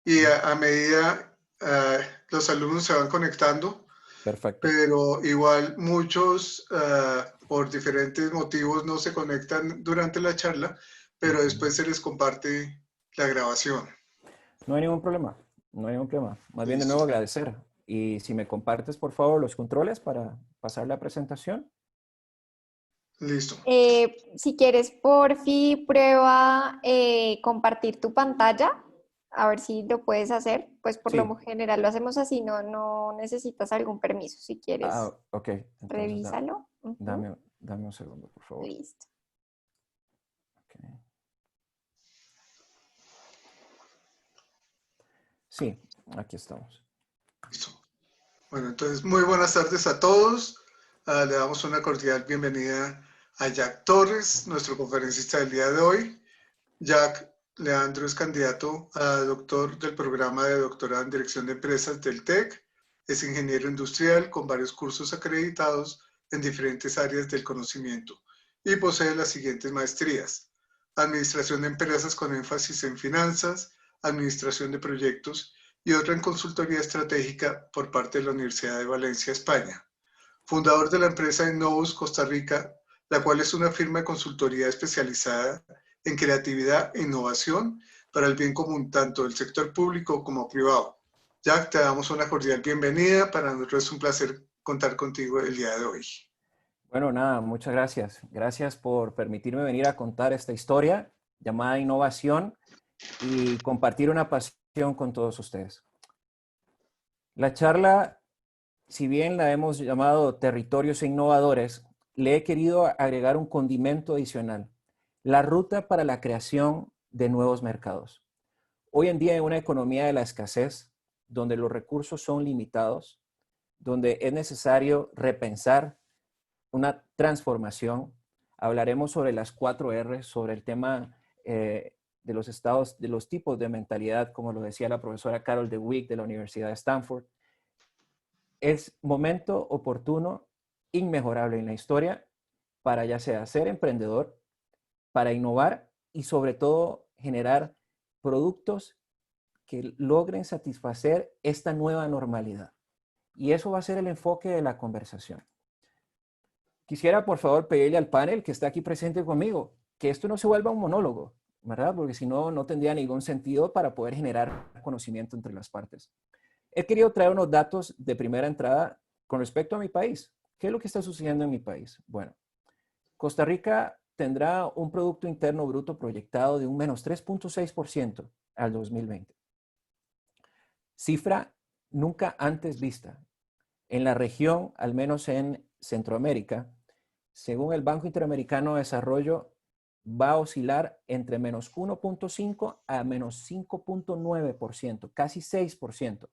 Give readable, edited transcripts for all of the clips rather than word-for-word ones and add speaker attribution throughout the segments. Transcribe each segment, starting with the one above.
Speaker 1: y a medida los alumnos se van conectando,
Speaker 2: Perfecto.
Speaker 1: pero igual muchos por diferentes motivos no se conectan durante la charla, pero después se les comparte la grabación.
Speaker 2: No hay ningún problema, no hay ningún problema. Más bien de
Speaker 1: Listo.
Speaker 2: nuevo agradecer. Y si me compartes, por favor, los controles para pasar la presentación.
Speaker 1: Listo.
Speaker 3: Si quieres, porfi, prueba compartir tu pantalla, a ver si lo puedes hacer. Pues por lo
Speaker 2: Sí.
Speaker 3: general lo hacemos así, no necesitas algún permiso. Si quieres,
Speaker 2: Ok. Entonces,
Speaker 3: revísalo. Ujú.
Speaker 2: dame un segundo, por favor.
Speaker 3: Listo.
Speaker 2: Ok. Sí, aquí estamos.
Speaker 1: Listo. Bueno, entonces, muy buenas tardes a todos. Le damos una cordial bienvenida a Jack Torres, nuestro conferencista del día de hoy. Jack Leandro es candidato a doctor del programa de doctorado en Dirección de Empresas del TEC. Es ingeniero industrial con varios cursos acreditados en diferentes áreas del conocimiento y posee las siguientes maestrías: Administración de Empresas con énfasis en finanzas, Administración de Proyectos y otra en Consultoría Estratégica por parte de la Universidad de Valencia, España. Fundador de la empresa Innovus Costa Rica, la cual es una firma de consultoría especializada en creatividad e innovación para el bien común tanto del sector público como privado. Jack, te damos una cordial bienvenida. Para nosotros es un placer contar contigo el día de hoy.
Speaker 2: Bueno, nada, muchas gracias. Gracias por permitirme venir a contar esta historia llamada innovación y compartir una pasión con todos ustedes. La charla, si bien la hemos llamado Territorios Innovadores, le he querido agregar un condimento adicional: la ruta para la creación de nuevos mercados. Hoy en día, en una economía de la escasez, donde los recursos son limitados, donde es necesario repensar una transformación, hablaremos sobre las 4R, sobre el tema de los estados, de los tipos de mentalidad, como lo decía la profesora Carol DeWitt de la Universidad de Stanford. Es momento oportuno, inmejorable en la historia, para ya sea ser emprendedor, para innovar y sobre todo generar productos que logren satisfacer esta nueva normalidad. Y eso va a ser el enfoque de la conversación. Quisiera, por favor, pedirle al panel que está aquí presente conmigo que esto no se vuelva un monólogo, ¿verdad? Porque si no, no tendría ningún sentido para poder generar conocimiento entre las partes. He querido traer unos datos de primera entrada con respecto a mi país. ¿Qué es lo que está sucediendo en mi país? Bueno, Costa Rica tendrá un Producto Interno Bruto proyectado de un menos 3.6% al 2020. Cifra nunca antes vista. En la región, al menos en Centroamérica, según el Banco Interamericano de Desarrollo, va a oscilar entre menos 1.5 a menos 5.9%, casi 6%.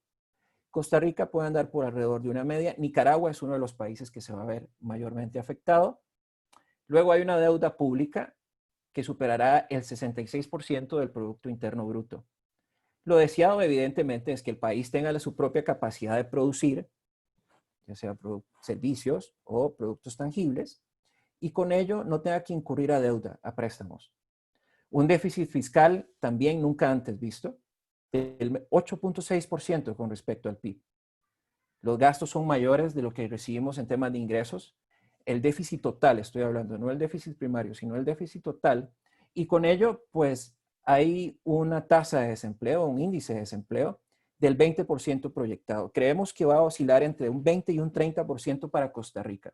Speaker 2: Costa Rica puede andar por alrededor de una media. Nicaragua es uno de los países que se va a ver mayormente afectado. Luego hay una deuda pública que superará el 66% del Producto Interno Bruto. Lo deseado, evidentemente, es que el país tenga su propia capacidad de producir, ya sea servicios o productos tangibles, y con ello no tenga que incurrir a deuda, a préstamos. Un déficit fiscal también nunca antes visto, del 8.6% con respecto al PIB. Los gastos son mayores de lo que recibimos en temas de ingresos. El déficit total, estoy hablando, no el déficit primario, sino el déficit total. Y con ello, pues, hay una tasa de desempleo, un índice de desempleo del 20% proyectado. Creemos que va a oscilar entre un 20 y un 30% para Costa Rica.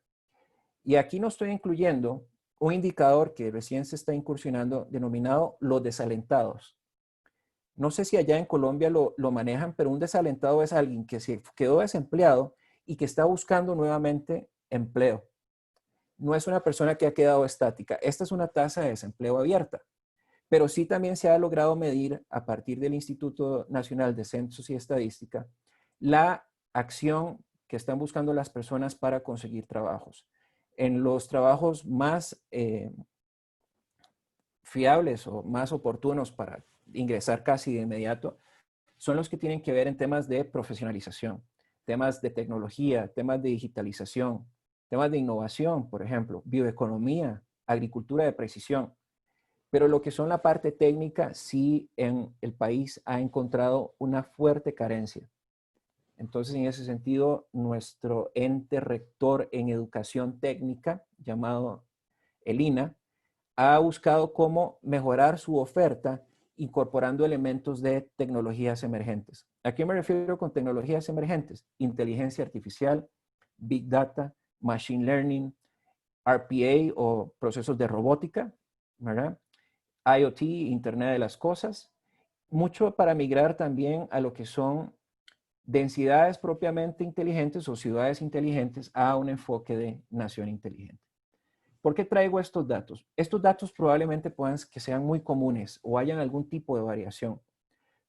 Speaker 2: Y aquí no estoy incluyendo un indicador que recién se está incursionando denominado los desalentados. No sé si allá en Colombia lo manejan, pero un desalentado es alguien que se quedó desempleado y que está buscando nuevamente empleo. No es una persona que ha quedado estática. Esta es una tasa de desempleo abierta, pero sí también se ha logrado medir a partir del Instituto Nacional de Censos y Estadística la acción que están buscando las personas para conseguir trabajos. En los trabajos más fiables o más oportunos para ingresar casi de inmediato son los que tienen que ver en temas de profesionalización, temas de tecnología, temas de digitalización, temas de innovación, por ejemplo, bioeconomía, agricultura de precisión. Pero lo que son la parte técnica, sí en el país ha encontrado una fuerte carencia. Entonces, en ese sentido, nuestro ente rector en educación técnica, llamado el INA, ha buscado cómo mejorar su oferta incorporando elementos de tecnologías emergentes. ¿A qué me refiero con tecnologías emergentes? Inteligencia artificial, Big Data, Machine Learning, RPA o procesos de robótica, ¿verdad? IoT, Internet de las Cosas. Mucho para migrar también a lo que son densidades propiamente inteligentes o ciudades inteligentes a un enfoque de nación inteligente. ¿Por qué traigo estos datos? Estos datos probablemente puedan que sean muy comunes o hayan algún tipo de variación.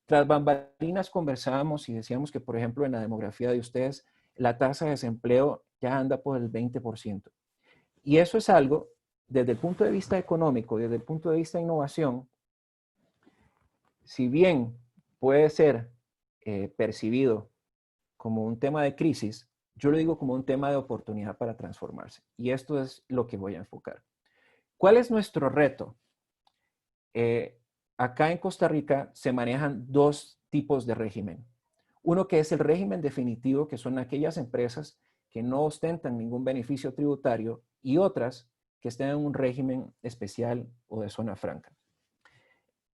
Speaker 2: Tras bambalinas conversábamos y decíamos que, por ejemplo, en la demografía de ustedes, la tasa de desempleo ya anda por el 20%. Y eso es algo, desde el punto de vista económico, desde el punto de vista de innovación, si bien puede ser percibido como un tema de crisis, yo lo digo como un tema de oportunidad para transformarse. Y esto es lo que voy a enfocar. ¿Cuál es nuestro reto? Acá en Costa Rica se manejan dos tipos de régimen. Uno que es el régimen definitivo, que son aquellas empresas que no ostentan ningún beneficio tributario, y otras que estén en un régimen especial o de zona franca.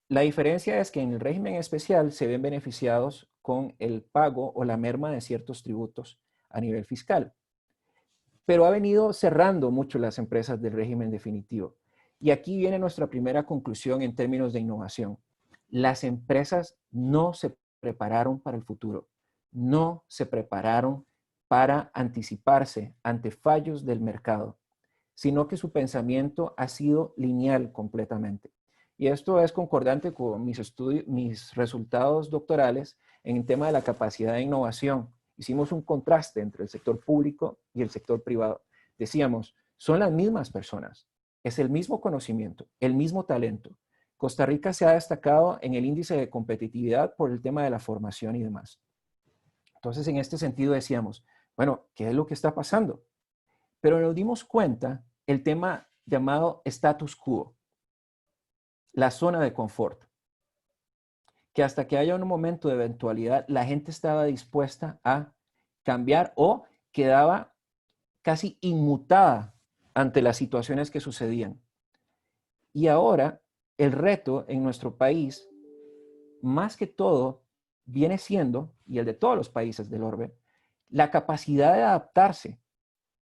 Speaker 2: La diferencia es que en el régimen especial se ven beneficiados con el pago o la merma de ciertos tributos a nivel fiscal. Pero ha venido cerrando mucho las empresas del régimen definitivo. Y aquí viene nuestra primera conclusión en términos de innovación. Las empresas no se prepararon para el futuro, no se prepararon para anticiparse ante fallos del mercado, sino que su pensamiento ha sido lineal completamente. Y esto es concordante con mis resultados doctorales en el tema de la capacidad de innovación. Hicimos un contraste entre el sector público y el sector privado. Decíamos, son las mismas personas, es el mismo conocimiento, el mismo talento. Costa Rica se ha destacado en el índice de competitividad por el tema de la formación y demás. Entonces, en este sentido decíamos, bueno, ¿qué es lo que está pasando? Pero nos dimos cuenta el tema llamado status quo, la zona de confort, que hasta que haya un momento de eventualidad, la gente estaba dispuesta a cambiar o quedaba casi inmutada ante las situaciones que sucedían. Y ahora el reto en nuestro país, más que todo, viene siendo, y el de todos los países del orbe, la capacidad de adaptarse,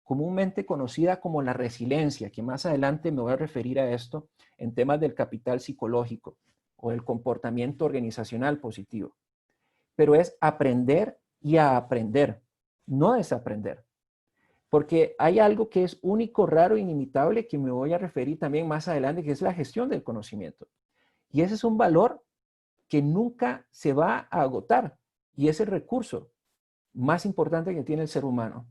Speaker 2: comúnmente conocida como la resiliencia, que más adelante me voy a referir a esto en temas del capital psicológico o el comportamiento organizacional positivo. Pero es aprender y a aprender, no desaprender. Porque hay algo que es único, raro, inimitable, que me voy a referir también más adelante, que es la gestión del conocimiento. Y ese es un valor que nunca se va a agotar y es el recurso más importante que tiene el ser humano.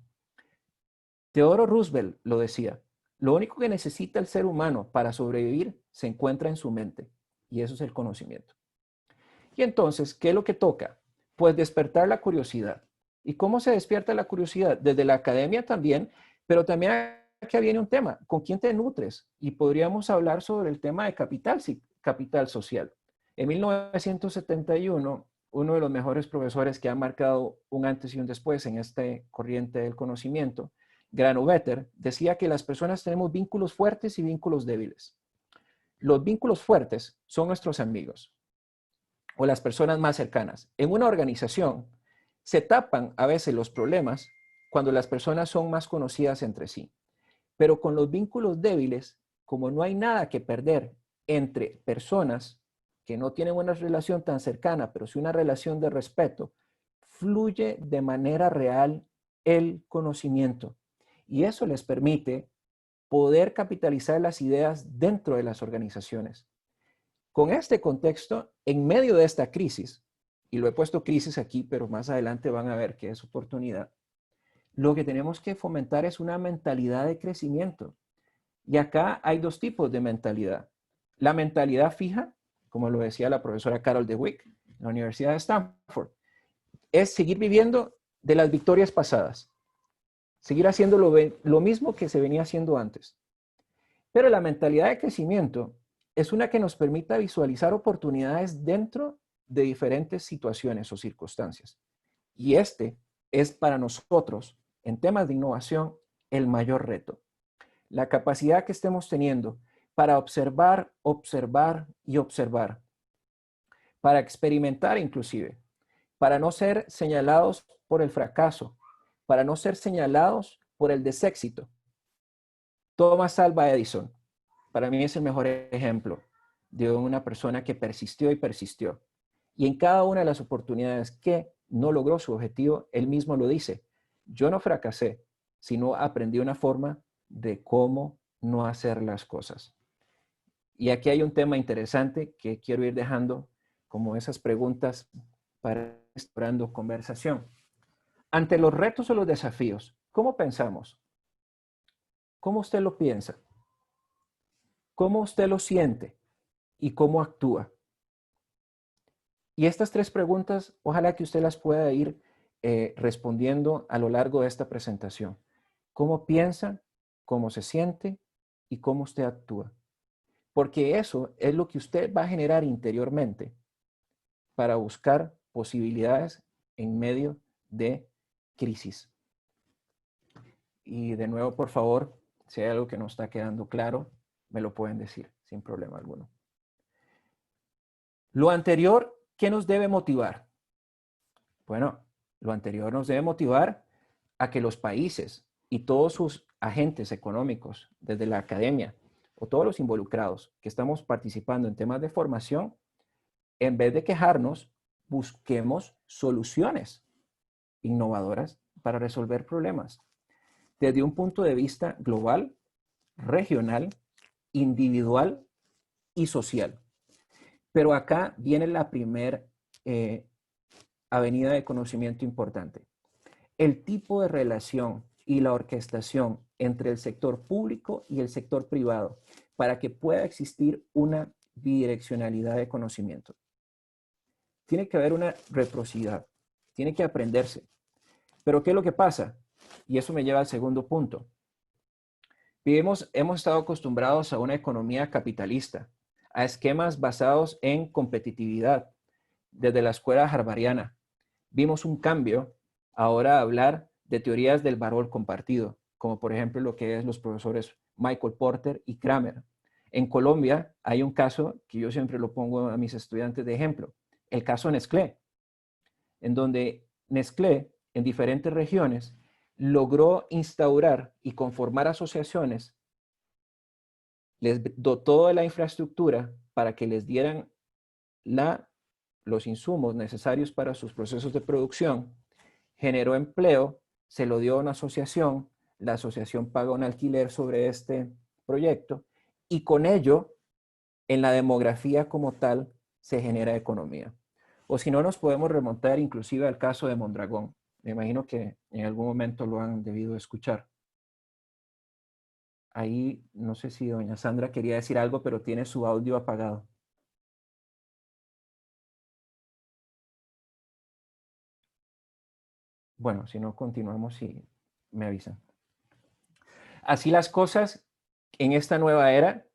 Speaker 2: Theodore Roosevelt lo decía, lo único que necesita el ser humano para sobrevivir se encuentra en su mente y eso es el conocimiento. Y entonces, ¿qué es lo que toca? Pues despertar la curiosidad. ¿Y cómo se despierta la curiosidad? Desde la academia también, pero también aquí viene un tema, ¿con quién te nutres? Y podríamos hablar sobre el tema de capital social. En 1971, uno de los mejores profesores que ha marcado un antes y un después en este corriente del conocimiento, Granovetter, decía que las personas tenemos vínculos fuertes y vínculos débiles. Los vínculos fuertes son nuestros amigos o las personas más cercanas. En una organización se tapan a veces los problemas cuando las personas son más conocidas entre sí. Pero con los vínculos débiles, como no hay nada que perder entre personas que no tienen una relación tan cercana, pero sí una relación de respeto, fluye de manera real el conocimiento. Y eso les permite poder capitalizar las ideas dentro de las organizaciones. Con este contexto, en medio de esta crisis, y lo he puesto crisis aquí, pero más adelante van a ver que es oportunidad, lo que tenemos que fomentar es una mentalidad de crecimiento. Y acá hay dos tipos de mentalidad. La mentalidad fija, como lo decía la profesora Carol DeWitt, en la Universidad de Stanford, es seguir viviendo de las victorias pasadas, seguir haciendo lo mismo que se venía haciendo antes. Pero la mentalidad de crecimiento es una que nos permita visualizar oportunidades dentro de diferentes situaciones o circunstancias. Y este es para nosotros, en temas de innovación, el mayor reto. La capacidad que estemos teniendo para observar, observar y observar, para experimentar inclusive, para no ser señalados por el fracaso, para no ser señalados por el deséxito. Thomas Alva Edison, para mí es el mejor ejemplo de una persona que persistió y persistió. Y en cada una de las oportunidades que no logró su objetivo, él mismo lo dice: yo no fracasé, sino aprendí una forma de cómo no hacer las cosas. Y aquí hay un tema interesante que quiero ir dejando como esas preguntas para explorando conversación. Ante los retos o los desafíos, ¿cómo pensamos? ¿Cómo usted lo piensa? ¿Cómo usted lo siente? ¿Y cómo actúa? Y estas tres preguntas, ojalá que usted las pueda ir respondiendo a lo largo de esta presentación. ¿Cómo piensa? ¿Cómo se siente? ¿Y cómo usted actúa? Porque eso es lo que usted va a generar interiormente para buscar posibilidades en medio de crisis. Y de nuevo, por favor, si hay algo que no está quedando claro, me lo pueden decir sin problema alguno. Lo anterior, ¿qué nos debe motivar? Bueno, lo anterior nos debe motivar a que los países y todos sus agentes económicos, desde la academia o todos los involucrados que estamos participando en temas de formación, en vez de quejarnos, busquemos soluciones innovadoras para resolver problemas desde un punto de vista global, regional, individual y social. Pero acá viene la primera avenida de conocimiento importante. El tipo de relación y la orquestación entre el sector público y el sector privado para que pueda existir una bidireccionalidad de conocimiento. Tiene que haber una reciprocidad, tiene que aprenderse. Pero ¿qué es lo que pasa? Y eso me lleva al segundo punto. Hemos estado acostumbrados a una economía capitalista, a esquemas basados en competitividad. Desde la escuela harvariana vimos un cambio ahora a hablar de teorías del valor compartido, como por ejemplo lo que es los profesores Michael Porter y Kramer. En Colombia hay un caso que yo siempre lo pongo a mis estudiantes de ejemplo, el caso Nestlé, en donde Nestlé en diferentes regiones logró instaurar y conformar asociaciones, les dotó de la infraestructura para que les dieran los insumos necesarios para sus procesos de producción, generó empleo, se lo dio a una asociación, la asociación paga un alquiler sobre este proyecto y con ello, en la demografía como tal, se genera economía. O si no, nos podemos remontar inclusive al caso de Mondragón. Me imagino que en algún momento lo han debido escuchar. Ahí, no sé si doña Sandra quería decir algo, pero tiene su audio apagado. Bueno, si no, continuamos y me avisan. Así las cosas en esta nueva era,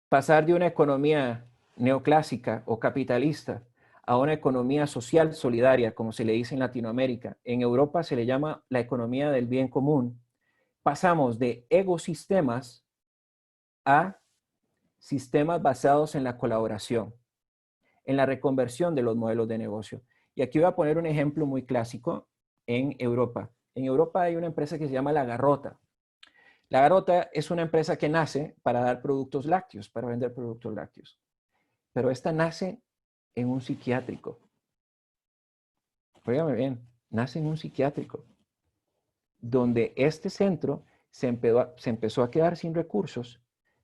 Speaker 2: pasar de una economía neoclásica o capitalista a una economía social solidaria, como se le dice en Latinoamérica. En Europa se le llama la economía del bien común. Pasamos de ecosistemas a sistemas basados en la colaboración, en la reconversión de los modelos de negocio. Y aquí voy a poner un ejemplo muy clásico en Europa. En Europa hay una empresa que se llama La Garrota. La Garrota es una empresa que nace para dar productos lácteos, para vender productos lácteos. Pero esta nace en un psiquiátrico. Óigame bien, nace en un psiquiátrico, donde este centro se empezó a quedar sin recursos.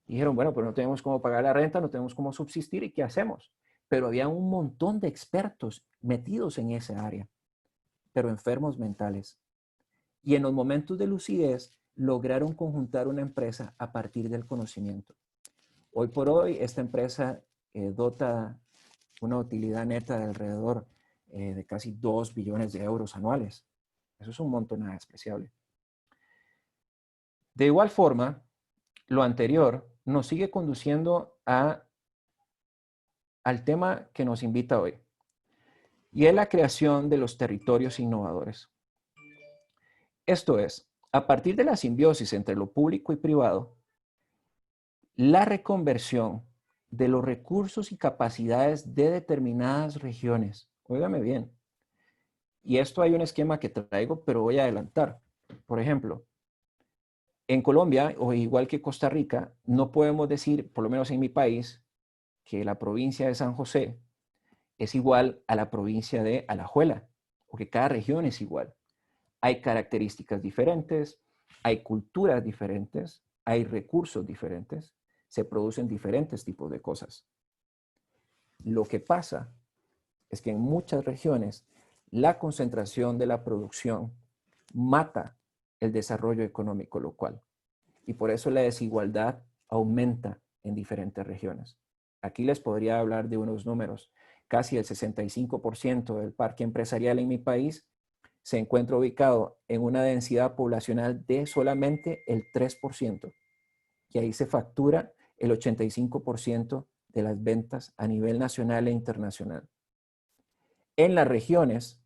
Speaker 2: Dijeron, bueno, pero no tenemos cómo pagar la renta, no tenemos cómo subsistir, ¿y qué hacemos? Pero había un montón de expertos metidos en esa área, pero enfermos mentales. Y en los momentos de lucidez lograron conjuntar una empresa a partir del conocimiento. Hoy por hoy, esta empresa dota una utilidad neta de alrededor de casi 2 billones de euros anuales. Eso es un monto nada despreciable. De igual forma, lo anterior nos sigue conduciendo a al tema que nos invita hoy, y es la creación de los territorios innovadores. Esto es, a partir de la simbiosis entre lo público y privado, la reconversión de los recursos y capacidades de determinadas regiones. Óigame bien. Y esto hay un esquema que traigo, pero voy a adelantar. Por ejemplo, en Colombia, o igual que Costa Rica, no podemos decir, por lo menos en mi país, que la provincia de San José es igual a la provincia de Alajuela, o que cada región es igual. Hay características diferentes, hay culturas diferentes, hay recursos diferentes, se producen diferentes tipos de cosas. Lo que pasa es que en muchas regiones la concentración de la producción mata el desarrollo económico local y por eso la desigualdad aumenta en diferentes regiones. Aquí les podría hablar de unos números. Casi el 65% del parque empresarial en mi país se encuentra ubicado en una densidad poblacional de solamente el 3%. Y ahí se factura el 85% de las ventas a nivel nacional e internacional. En las regiones,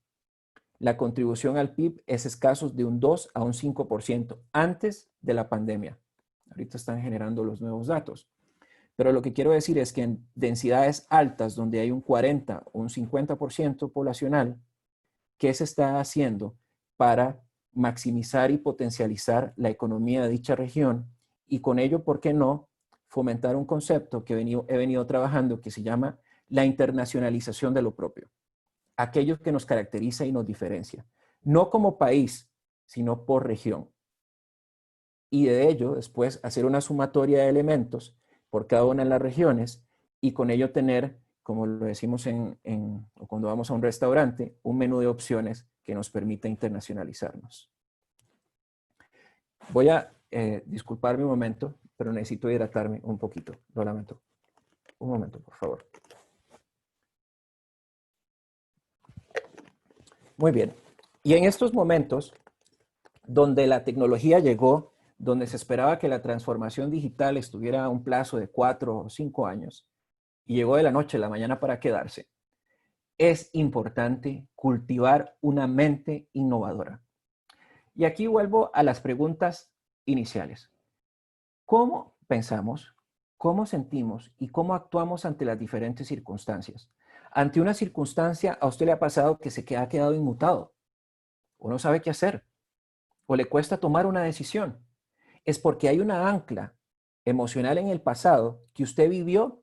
Speaker 2: la contribución al PIB es escasos de un 2 a un 5% antes de la pandemia. Ahorita están generando los nuevos datos. Pero lo que quiero decir es que en densidades altas, donde hay un 40 o un 50% poblacional, ¿qué se está haciendo para maximizar y potencializar la economía de dicha región? Y con ello, ¿por qué no fomentar un concepto que he venido trabajando que se llama la internacionalización de lo propio? Aquello que nos caracteriza y nos diferencia. No como país, sino por región. Y de ello, después, hacer una sumatoria de elementos por cada una de las regiones y con ello tener, como lo decimos o cuando vamos a un restaurante, un menú de opciones que nos permita internacionalizarnos. Voy a disculparme un momento, pero necesito hidratarme un poquito. Lo lamento. Un momento, por favor. Muy bien. Y en estos momentos, donde la tecnología llegó, donde se esperaba que la transformación digital estuviera a un plazo de 4 o 5 años, y llegó de la noche a la mañana para quedarse, es importante cultivar una mente innovadora. Y aquí vuelvo a las preguntas iniciales. ¿Cómo pensamos, cómo sentimos y cómo actuamos ante las diferentes circunstancias? Ante una circunstancia, a usted le ha pasado que se ha quedado inmutado, o no sabe qué hacer, o le cuesta tomar una decisión. Es porque hay una ancla emocional en el pasado que usted vivió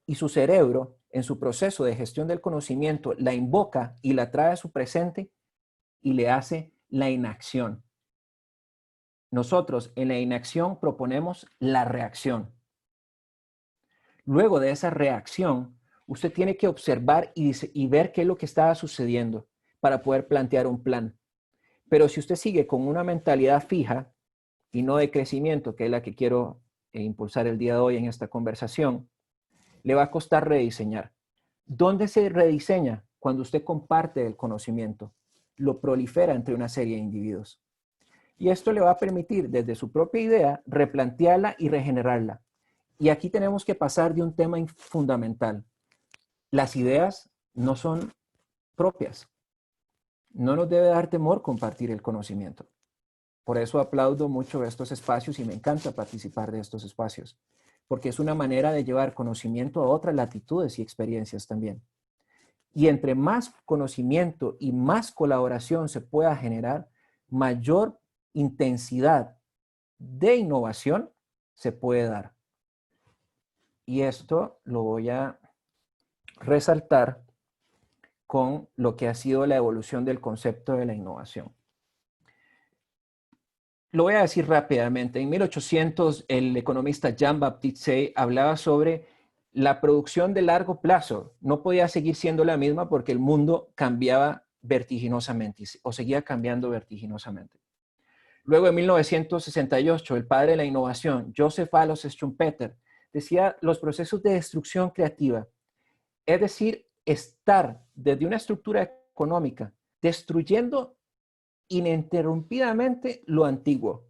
Speaker 2: y su cerebro, en su proceso de gestión del conocimiento, la invoca y la trae a su presente y le hace la inacción. Nosotros en la inacción proponemos la reacción. Luego de esa reacción, usted tiene que observar y ver qué es lo que está sucediendo para poder plantear un plan. Pero si usted sigue con una mentalidad fija y no de crecimiento, que es la que quiero impulsar el día de hoy en esta conversación, le va a costar rediseñar. ¿Dónde se rediseña? Cuando usted comparte el conocimiento, lo prolifera entre una serie de individuos. Y esto le va a permitir, desde su propia idea, replantearla y regenerarla. Y aquí tenemos que pasar de un tema fundamental. Las ideas no son propias. No nos debe dar temor compartir el conocimiento. Por eso aplaudo mucho estos espacios y me encanta participar de estos espacios, porque es una manera de llevar conocimiento a otras latitudes y experiencias también. Y entre más conocimiento y más colaboración se pueda generar, mayor intensidad de innovación se puede dar. Y esto lo voy a resaltar con lo que ha sido la evolución del concepto de la innovación. Lo voy a decir rápidamente. En 1800, el economista Jean-Baptiste Say hablaba sobre la producción de largo plazo. No podía seguir siendo la misma porque el mundo cambiaba vertiginosamente o seguía cambiando vertiginosamente. Luego, en 1968, el padre de la innovación, Joseph Alois Schumpeter, decía los procesos de destrucción creativa, es decir, estar desde una estructura económica destruyendo ininterrumpidamente lo antiguo.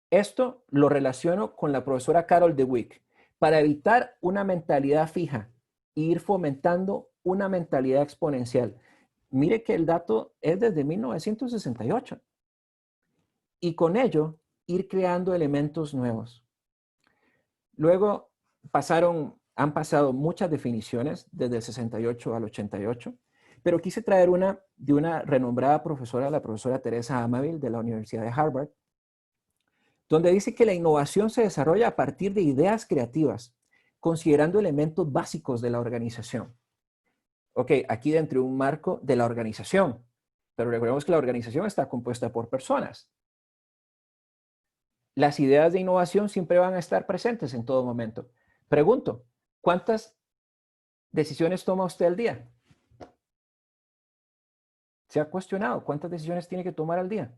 Speaker 2: Esto lo relaciono con la profesora Carol Dweck. para evitar una mentalidad fija e ir fomentando una mentalidad exponencial. Mire que el dato es desde 1968. Y con ello, ir creando elementos nuevos. Luego han pasado muchas definiciones desde el 68 al 88, pero quise traer una de una renombrada profesora, la profesora Teresa Amabile de la Universidad de Harvard, donde dice que la innovación se desarrolla a partir de ideas creativas, considerando elementos básicos de la organización. Ok, aquí dentro de un marco de la organización, pero recordemos que la organización está compuesta por personas. Las ideas de innovación siempre van a estar presentes en todo momento. Pregunto, ¿cuántas decisiones toma usted al día? ¿Se ha cuestionado cuántas decisiones tiene que tomar al día?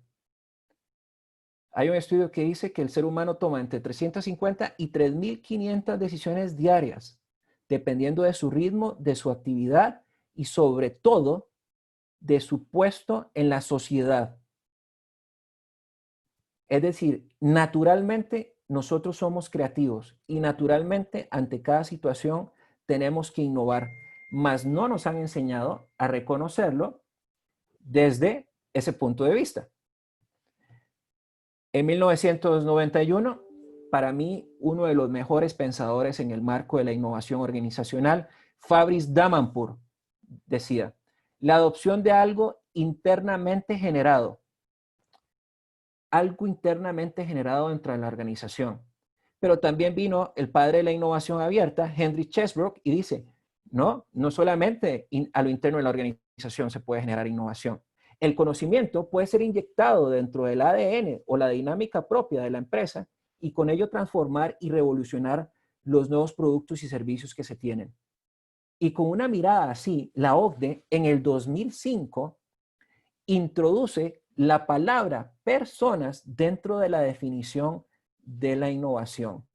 Speaker 2: Hay un estudio que dice que el ser humano toma entre 350 y 3.500 decisiones diarias, dependiendo de su ritmo, de su actividad y sobre todo de su puesto en la sociedad. Es decir, naturalmente nosotros somos creativos y naturalmente ante cada situación tenemos que innovar, mas no nos han enseñado a reconocerlo desde ese punto de vista. En 1991, para mí, uno de los mejores pensadores en el marco de la innovación organizacional, Fabrice Damanpour, decía, la adopción de algo internamente generado dentro de la organización. Pero también vino el padre de la innovación abierta, Henry Chesbrough, y dice, no solamente a lo interno de la organización se puede generar innovación. El conocimiento puede ser inyectado dentro del ADN o la dinámica propia de la empresa y con ello transformar y revolucionar los nuevos productos y servicios que se tienen. Y con una mirada así, la OCDE en el 2005 introduce la palabra personas dentro de la definición de la innovación.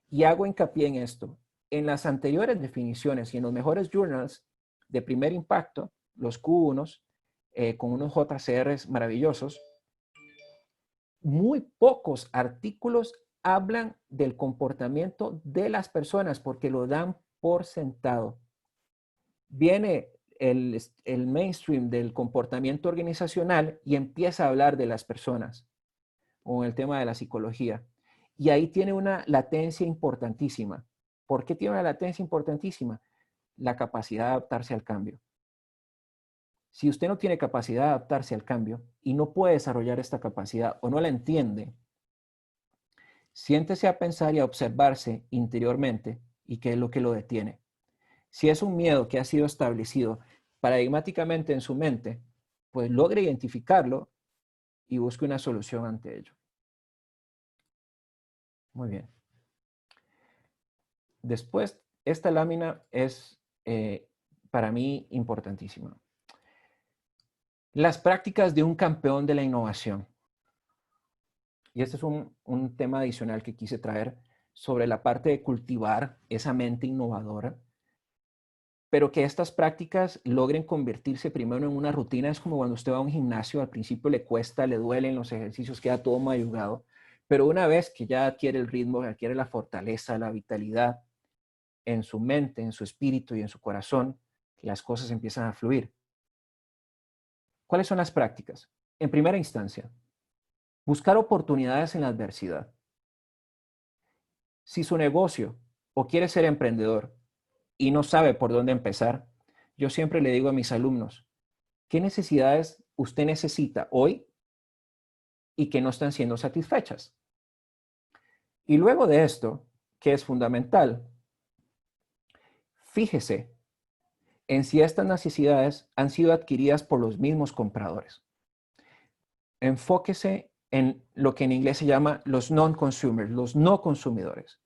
Speaker 2: Y hago hincapié en esto. En las anteriores definiciones y en los mejores journals de primer impacto, los Q1, con unos JCRs maravillosos, muy pocos artículos hablan del comportamiento de las personas porque lo dan por sentado. Viene el mainstream del comportamiento organizacional y empieza a hablar de las personas con el tema de la psicología. Y ahí tiene una latencia importantísima. ¿Por qué tiene una latencia importantísima? La capacidad de adaptarse al cambio. Si usted no tiene capacidad de adaptarse al cambio y no puede desarrollar esta capacidad o no la entiende, siéntese a pensar y a observarse interiormente y qué es lo que lo detiene. Si es un miedo que ha sido establecido paradigmáticamente en su mente, pues logre identificarlo y busque una solución ante ello. Muy bien. Después, esta lámina es para mí importantísima. Las prácticas de un campeón de la innovación. Y este es un tema adicional que quise traer sobre la parte de cultivar esa mente innovadora, pero que estas prácticas logren convertirse primero en una rutina. Es como cuando usted va a un gimnasio, al principio le cuesta, le duelen los ejercicios, queda todo mayugado, pero una vez que ya adquiere el ritmo, adquiere la fortaleza, la vitalidad en su mente, en su espíritu y en su corazón, las cosas empiezan a fluir. ¿Cuáles son las prácticas? En primera instancia, buscar oportunidades en la adversidad. Si su negocio o quiere ser emprendedor y no sabe por dónde empezar, yo siempre le digo a mis alumnos, ¿qué necesidades usted necesita hoy y que no están siendo satisfechas? Y luego de esto, que es fundamental, fíjese en si estas necesidades han sido adquiridas por los mismos compradores. Enfóquese en lo que en inglés se llama los non-consumers, los no consumidores.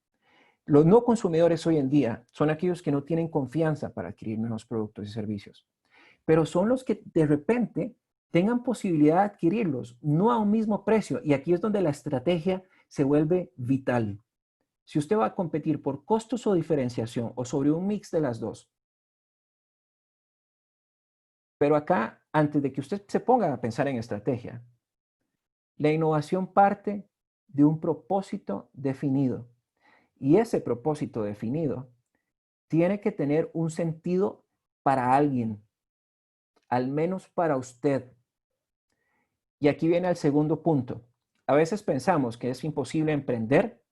Speaker 2: Los no consumidores hoy en día son aquellos que no tienen confianza para adquirir nuevos productos y servicios, pero son los que de repente tengan posibilidad de adquirirlos, no a un mismo precio. Y aquí es donde la estrategia se vuelve vital. Si usted va a competir por costos o diferenciación o sobre un mix de las dos, pero acá, antes de que usted se ponga a pensar en estrategia, la innovación parte de un propósito definido. Y ese propósito definido tiene que tener un sentido para alguien, al menos para usted. Y aquí viene el segundo punto. A veces pensamos que es imposible emprender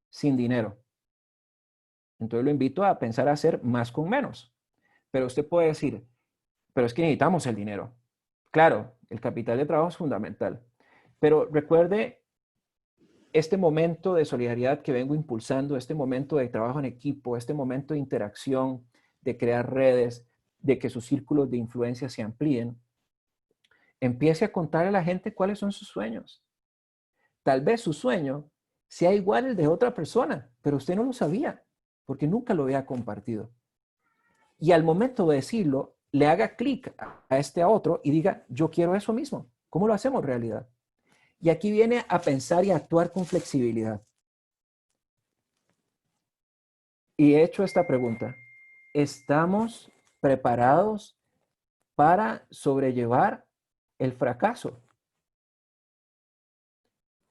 Speaker 2: sin dinero. Entonces lo invito a pensar a hacer más con menos. Pero usted puede decir, pero es que necesitamos el dinero. Claro, el capital de trabajo es fundamental. Pero recuerde este momento de solidaridad que vengo impulsando, este momento de trabajo en equipo, este momento de interacción, de crear redes, de que sus círculos de influencia se amplíen. Empiece a contarle a la gente cuáles son sus sueños. Tal vez su sueño sea igual al de otra persona, pero usted no lo sabía, porque nunca lo había compartido. Y al momento de decirlo, le haga clic a este a otro y diga, yo quiero eso mismo. ¿Cómo lo hacemos realidad? Y aquí viene a pensar y a actuar con flexibilidad. Y he hecho esta pregunta. ¿Estamos preparados para sobrellevar el fracaso?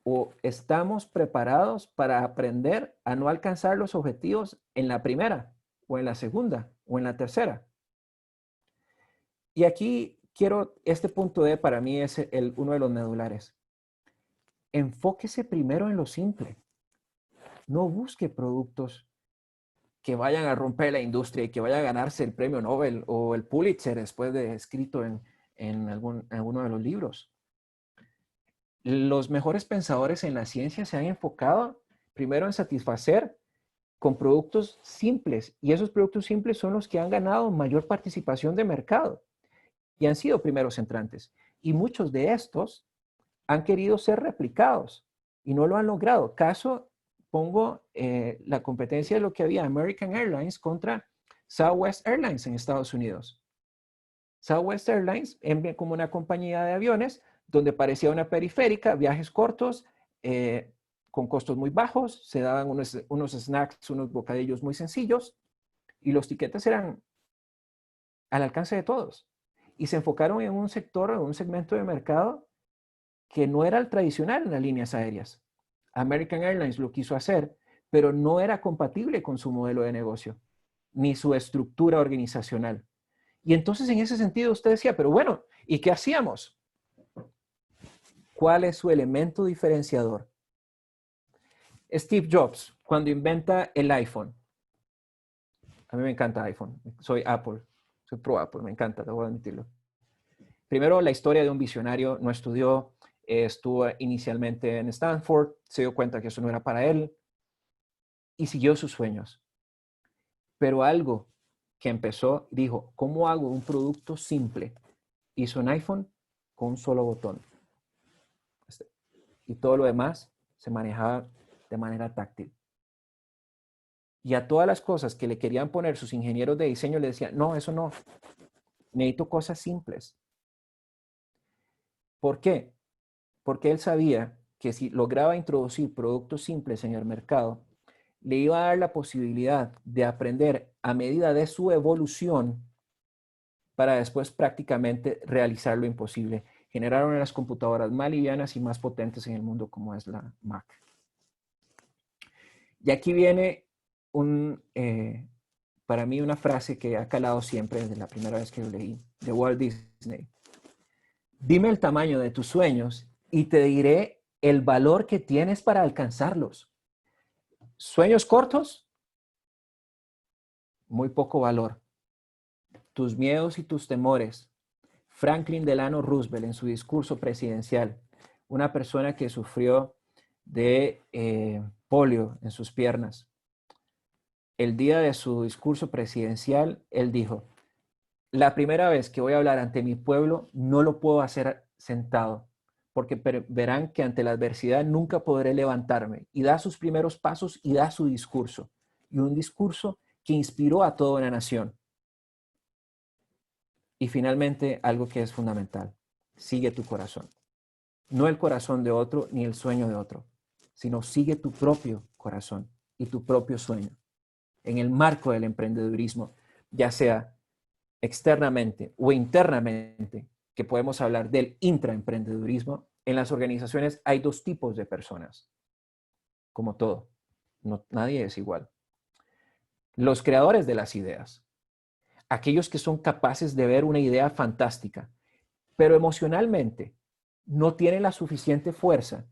Speaker 2: ¿O estamos preparados para aprender a no alcanzar los objetivos en la primera, o en la segunda, o en la tercera? Y aquí este punto D para mí es uno de los medulares. Enfóquese primero en lo simple. No busque productos que vayan a romper la industria y que vayan a ganarse el premio Nobel o el Pulitzer después de escrito en alguno de los libros. Los mejores pensadores en la ciencia se han enfocado primero en satisfacer con productos simples, y esos productos simples son los que han ganado mayor participación de mercado y han sido primeros entrantes. Y muchos de estos han querido ser replicados y no lo han logrado. Caso, pongo la competencia de lo que había American Airlines contra Southwest Airlines en Estados Unidos. Southwest Airlines, como una compañía de aviones, donde parecía una periférica, viajes cortos, con costos muy bajos, se daban unos snacks, unos bocadillos muy sencillos, y los tiquetes eran al alcance de todos. Y se enfocaron en un sector, en un segmento de mercado que no era el tradicional en las líneas aéreas. American Airlines lo quiso hacer, pero no era compatible con su modelo de negocio, ni su estructura organizacional. Y entonces en ese sentido usted decía, pero bueno, ¿y qué hacíamos? ¿Cuál es su elemento diferenciador? Steve Jobs, cuando inventa el iPhone. A mí me encanta iPhone. Soy Apple. Soy pro Apple. Me encanta, debo admitirlo. Primero, la historia de un visionario. No estudió, estuvo inicialmente en Stanford, se dio cuenta que eso no era para él y siguió sus sueños. Pero algo que empezó, dijo, ¿cómo hago un producto simple? Hizo un iPhone con un solo botón. Y todo lo demás se manejaba de manera táctil. Y a todas las cosas que le querían poner sus ingenieros de diseño le decían, no, eso no. Necesito cosas simples. ¿Por qué? Porque él sabía que si lograba introducir productos simples en el mercado, le iba a dar la posibilidad de aprender a medida de su evolución para después prácticamente realizar lo imposible. Generar una de las computadoras más livianas y más potentes en el mundo como es la Mac. Y aquí viene para mí una frase que ha calado siempre desde la primera vez que lo leí, de Walt Disney. Dime el tamaño de tus sueños y te diré el valor que tienes para alcanzarlos. Sueños cortos, muy poco valor. Tus miedos y tus temores. Franklin Delano Roosevelt en su discurso presidencial, una persona que sufrió de polio en sus piernas. El día de su discurso presidencial, él dijo, la primera vez que voy a hablar ante mi pueblo, no lo puedo hacer sentado, porque verán que ante la adversidad nunca podré levantarme. Y da sus primeros pasos y da su discurso. Y un discurso que inspiró a toda una nación. Y finalmente, algo que es fundamental, sigue tu corazón. No el corazón de otro ni el sueño de otro, sino sigue tu propio corazón y tu propio sueño. En el marco del emprendedurismo, ya sea externamente o internamente, que podemos hablar del intraemprendedurismo, en las organizaciones hay dos tipos de personas, como todo. nadie es igual. Los creadores de las ideas, aquellos que son capaces de ver una idea fantástica, pero emocionalmente no tienen la suficiente fuerza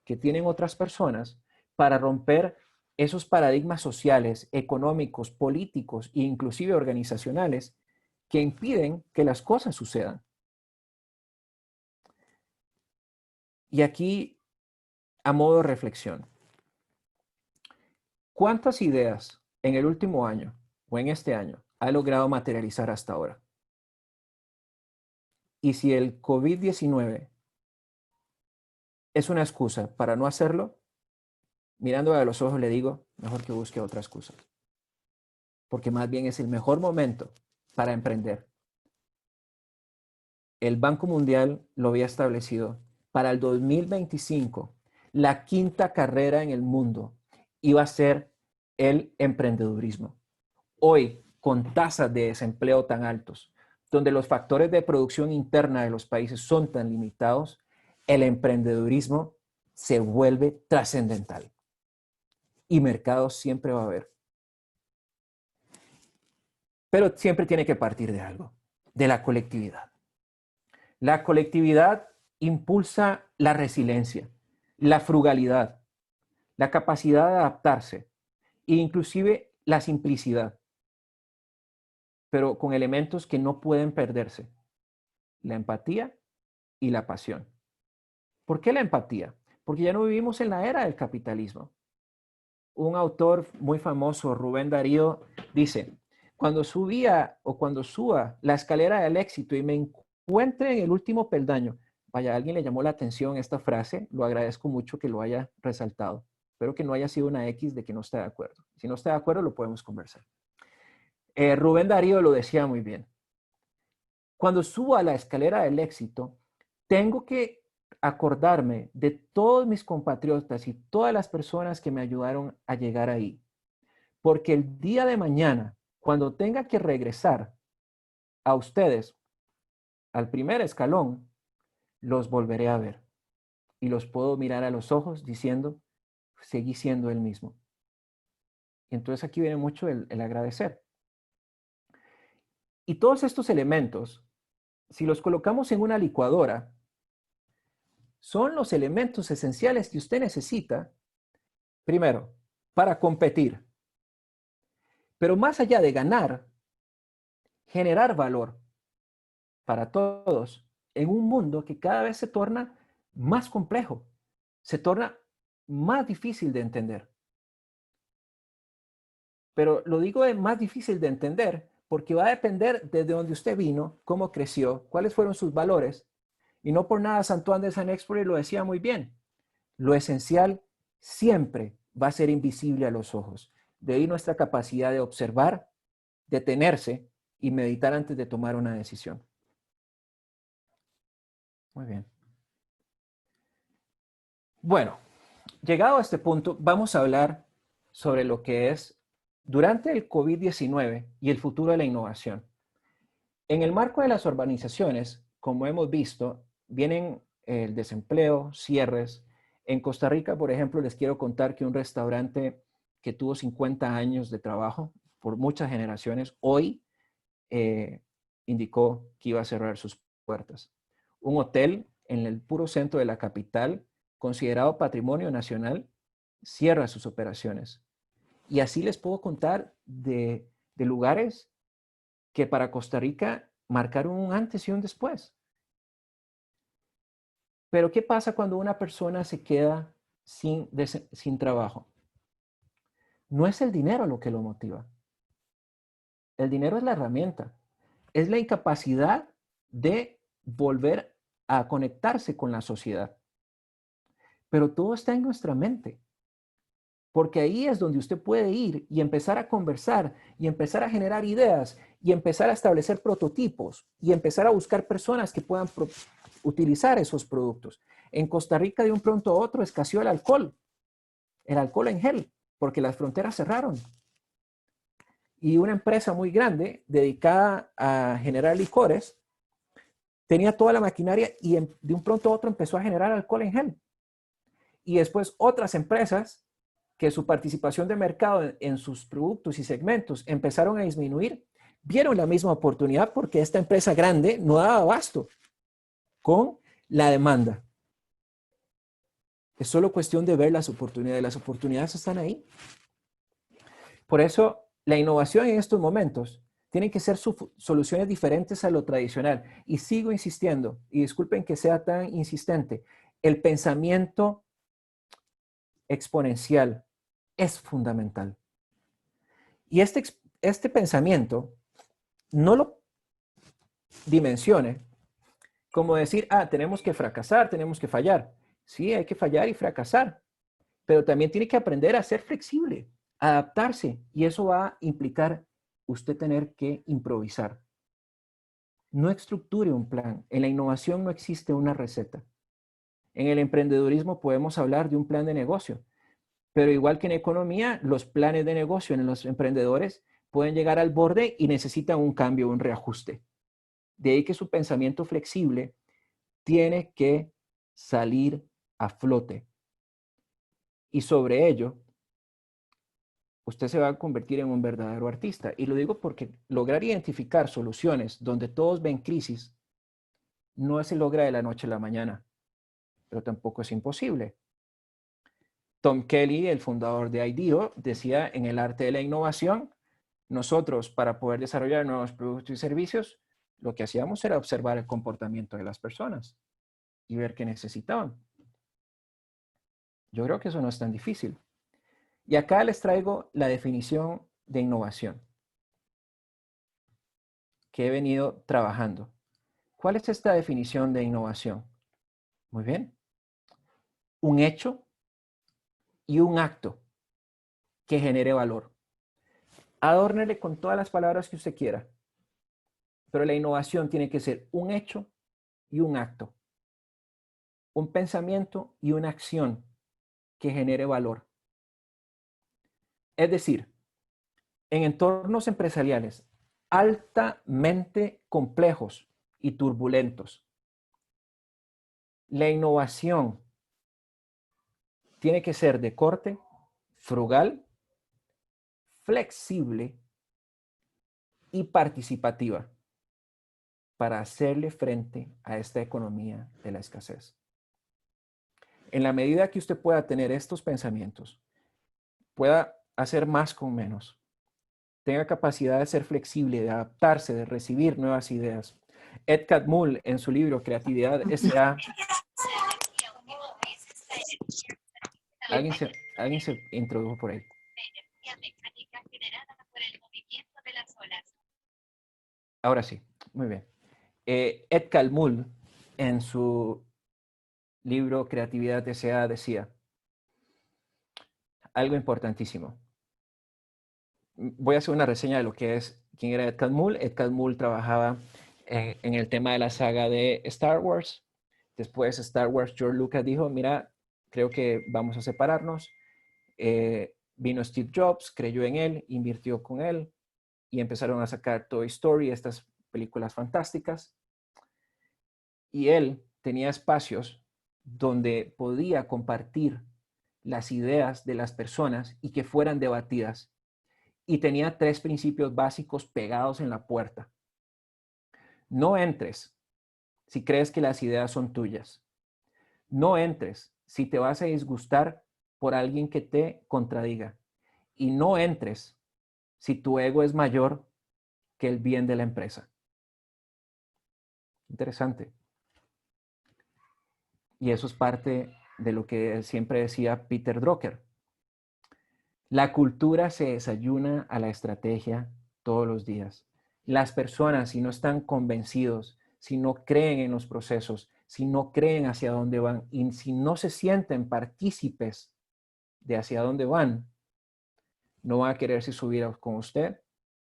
Speaker 2: que tienen otras personas para romper esos paradigmas sociales, económicos, políticos e inclusive organizacionales que impiden que las cosas sucedan. Y aquí, a modo de reflexión, ¿cuántas ideas en el último año o en este año ha logrado materializar hasta ahora? Y si el COVID-19 es una excusa para no hacerlo, mirándole a los ojos le digo, mejor que busque otra excusa. Porque más bien es el mejor momento para emprender. El Banco Mundial lo había establecido para el 2025. La quinta carrera en el mundo iba a ser el emprendedurismo. Hoy, con tasas de desempleo tan altos, donde los factores de producción interna de los países son tan limitados, el emprendedurismo se vuelve trascendental. Y mercados siempre va a haber. Pero siempre tiene que partir de algo, de la colectividad. La colectividad impulsa la resiliencia, la frugalidad, la capacidad de adaptarse e inclusive la simplicidad, pero con elementos que no pueden perderse, la empatía y la pasión. ¿Por qué la empatía? Porque ya no vivimos en la era del capitalismo. Un autor muy famoso, Rubén Darío, dice, cuando subía o cuando suba la escalera del éxito y me encuentre en el último peldaño, vaya, a alguien le llamó la atención esta frase, lo agradezco mucho que lo haya resaltado. Espero que no haya sido una X de que no esté de acuerdo. Si no está de acuerdo, lo podemos conversar. Rubén Darío lo decía muy bien. Cuando subo a la escalera del éxito, tengo que acordarme de todos mis compatriotas y todas las personas que me ayudaron a llegar ahí. Porque el día de mañana, cuando tenga que regresar a ustedes al primer escalón, los volveré a ver. Y los puedo mirar a los ojos diciendo, seguí siendo el mismo. Y entonces aquí viene mucho el agradecer. Y todos estos elementos, si los colocamos en una licuadora, son los elementos esenciales que usted necesita, primero, para competir. Pero más allá de ganar, generar valor para todos en un mundo que cada vez se torna más complejo, se torna más difícil de entender. Pero lo digo de más difícil de entender porque va a depender de dónde usted vino, cómo creció, cuáles fueron sus valores. Y no por nada Antoine de Saint-Exupéry lo decía muy bien. Lo esencial siempre va a ser invisible a los ojos. De ahí nuestra capacidad de observar, detenerse y meditar antes de tomar una decisión. Muy bien. Bueno, llegado a este punto, vamos a hablar sobre lo que es durante el COVID-19 y el futuro de la innovación. En el marco de las urbanizaciones, como hemos visto, vienen el desempleo, cierres. En Costa Rica, por ejemplo, les quiero contar que un restaurante que tuvo 50 años de trabajo por muchas generaciones, hoy indicó que iba a cerrar sus puertas. Un hotel en el puro centro de la capital, considerado patrimonio nacional, cierra sus operaciones. Y así les puedo contar de lugares que para Costa Rica marcaron un antes y un después. Pero ¿qué pasa cuando una persona se queda sin trabajo? No es el dinero lo que lo motiva. El dinero es la herramienta. Es la incapacidad de volver a conectarse con la sociedad. Pero todo está en nuestra mente. Porque ahí es donde usted puede ir y empezar a conversar y empezar a generar ideas y empezar a establecer prototipos y empezar a buscar personas que puedan utilizar esos productos. En Costa Rica de un pronto a otro escaseó el alcohol en gel, porque las fronteras cerraron. Y una empresa muy grande dedicada a generar licores tenía toda la maquinaria y de un pronto a otro empezó a generar alcohol en gel. Y después otras empresas que su participación de mercado en sus productos y segmentos empezaron a disminuir, vieron la misma oportunidad porque esta empresa grande no daba abasto con la demanda. Es solo cuestión de ver las oportunidades. Las oportunidades están ahí. Por eso, la innovación en estos momentos tiene que ser soluciones diferentes a lo tradicional. Y sigo insistiendo, y disculpen que sea tan insistente, el pensamiento exponencial es fundamental. Y este pensamiento no lo dimensione como decir, tenemos que fracasar, tenemos que fallar. Sí, hay que fallar y fracasar, pero también tiene que aprender a ser flexible, adaptarse, y eso va a implicar usted tener que improvisar. No estructure un plan. En la innovación no existe una receta. En el emprendedurismo podemos hablar de un plan de negocio, pero igual que en economía, los planes de negocio en los emprendedores pueden llegar al borde y necesitan un cambio, un reajuste. De ahí que su pensamiento flexible tiene que salir a flote. Y sobre ello, usted se va a convertir en un verdadero artista. Y lo digo porque lograr identificar soluciones donde todos ven crisis no se logra de la noche a la mañana, pero tampoco es imposible. Tom Kelly, el fundador de IDEO, decía en El arte de la innovación, nosotros para poder desarrollar nuevos productos y servicios, lo que hacíamos era observar el comportamiento de las personas y ver qué necesitaban. Yo creo que eso no es tan difícil. Y acá les traigo la definición de innovación que he venido trabajando. ¿Cuál es esta definición de innovación? Muy bien. Un hecho y un acto que genere valor. Adórnele con todas las palabras que usted quiera, pero la innovación tiene que ser un hecho y un acto. Un pensamiento y una acción que genere valor. Es decir, en entornos empresariales altamente complejos y turbulentos, la innovación tiene que ser de corte frugal, flexible y participativa para hacerle frente a esta economía de la escasez. En la medida que usted pueda tener estos pensamientos, pueda hacer más con menos, tenga capacidad de ser flexible, de adaptarse, de recibir nuevas ideas. Ed Catmull, en su libro Creatividad S.A. Alguien se introdujo por ahí. Ahora sí, muy bien. Ed Catmull, en su libro Creatividad S.A. decía algo importantísimo. Voy a hacer una reseña de lo que es, quién era Ed Catmull. Ed Catmull trabajaba en el tema de la saga de Star Wars. Después Star Wars, George Lucas dijo, mira, creo que vamos a separarnos. Vino Steve Jobs, creyó en él, invirtió con él y empezaron a sacar Toy Story, estas películas fantásticas. Y él tenía espacios donde podía compartir las ideas de las personas y que fueran debatidas. Y tenía 3 principios básicos pegados en la puerta. No entres si crees que las ideas son tuyas. No entres si te vas a disgustar por alguien que te contradiga. Y no entres si tu ego es mayor que el bien de la empresa. Interesante. Y eso es parte de lo que siempre decía Peter Drucker. La cultura se desayuna a la estrategia todos los días. Las personas, si no están convencidos, si no creen en los procesos, si no creen hacia dónde van y si no se sienten partícipes de hacia dónde van, no van a quererse subir con usted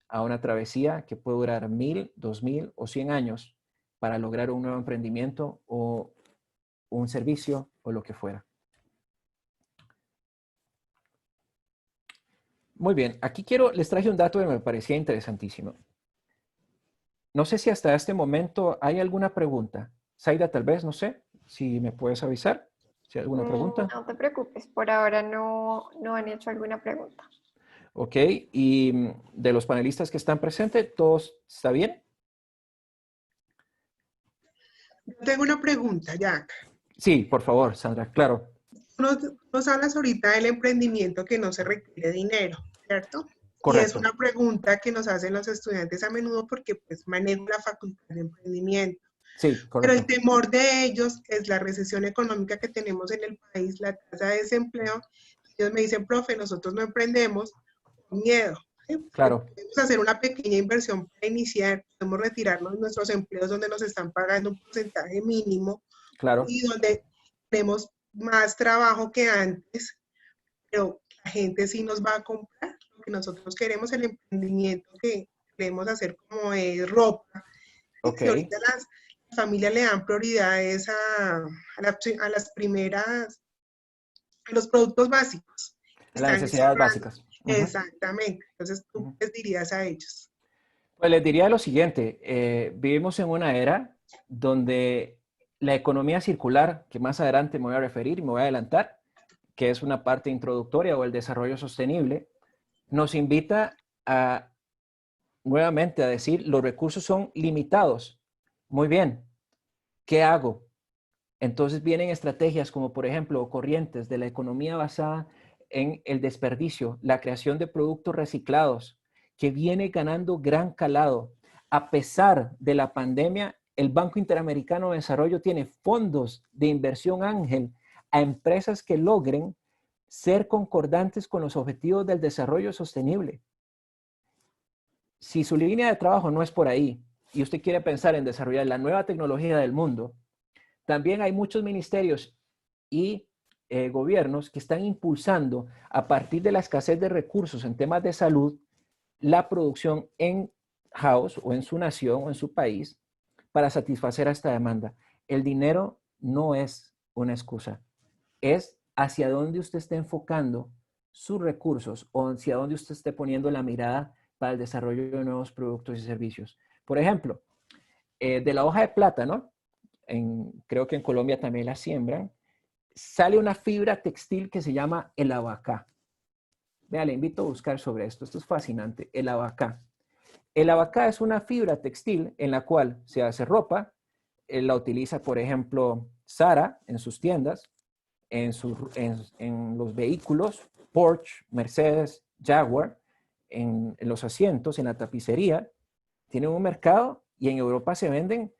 Speaker 2: a una travesía que puede durar 1000, 2000 o 100 años para lograr un nuevo emprendimiento o un servicio o lo que fuera. Muy bien, aquí les traje un dato que me parecía interesantísimo. No sé si hasta este momento hay alguna pregunta. Zaida, tal vez, no sé, si me puedes avisar. ¿Sí, alguna pregunta?
Speaker 3: No te preocupes, por ahora no han hecho alguna pregunta.
Speaker 2: Ok, y de los panelistas que están presentes, ¿todos está bien?
Speaker 4: Tengo una pregunta, Jack.
Speaker 2: Sí, por favor, Sandra, claro.
Speaker 4: Nos hablas ahorita del emprendimiento que no se requiere dinero, ¿cierto? Y es
Speaker 2: Correcto.
Speaker 4: una pregunta que nos hacen los estudiantes a menudo porque pues manejo la facultad de emprendimiento.
Speaker 2: Sí,
Speaker 4: Pero el
Speaker 2: correcto.
Speaker 4: temor de ellos es la recesión económica que tenemos en el país, la tasa de desempleo. Ellos me dicen, profe, nosotros no emprendemos por miedo. ¿Sí?
Speaker 2: Claro,
Speaker 4: Podemos hacer una pequeña inversión para iniciar, podemos retirarnos de nuestros empleos donde nos están pagando un porcentaje mínimo
Speaker 2: claro.
Speaker 4: y donde tenemos más trabajo que antes, pero la gente sí nos va a comprar. Lo que nosotros queremos, el emprendimiento que queremos hacer como de ropa, y
Speaker 2: Ok.
Speaker 4: que ahorita las familias le dan prioridades a las primeras, a los productos básicos.
Speaker 2: Las
Speaker 4: Están
Speaker 2: necesidades
Speaker 4: cerrando.
Speaker 2: básicas.
Speaker 4: Exactamente. Entonces, ¿tú
Speaker 2: Ujú.
Speaker 4: les dirías a ellos?
Speaker 2: Pues les diría lo siguiente, vivimos en una era donde la economía circular, que más adelante me voy a referir y me voy a adelantar, que es una parte introductoria o el desarrollo sostenible, nos invita a nuevamente a decir los recursos son limitados. Muy bien, ¿qué hago? Entonces vienen estrategias como por ejemplo corrientes de la economía basada en el desperdicio, la creación de productos reciclados, que viene ganando gran calado. A pesar de la pandemia, el Banco Interamericano de Desarrollo tiene fondos de inversión ángel a empresas que logren ser concordantes con los objetivos del desarrollo sostenible. Si su línea de trabajo no es por ahí y usted quiere pensar en desarrollar la nueva tecnología del mundo, también hay muchos ministerios y gobiernos que están impulsando a partir de la escasez de recursos en temas de salud, la producción en house o en su nación o en su país para satisfacer a esta demanda. El dinero no es una excusa, es hacia dónde usted esté enfocando sus recursos o hacia dónde usted esté poniendo la mirada para el desarrollo de nuevos productos y servicios. Por ejemplo, de la hoja de plátano, creo que en Colombia también la siembran, sale una fibra textil que se llama el abacá. Vea, le invito a buscar sobre esto. Esto es fascinante. El abacá. El abacá es una fibra textil en la cual se hace ropa. La utiliza, por ejemplo, Zara en sus tiendas, en los vehículos, Porsche, Mercedes, Jaguar, en los asientos, en la tapicería. Tienen un mercado y en Europa se venden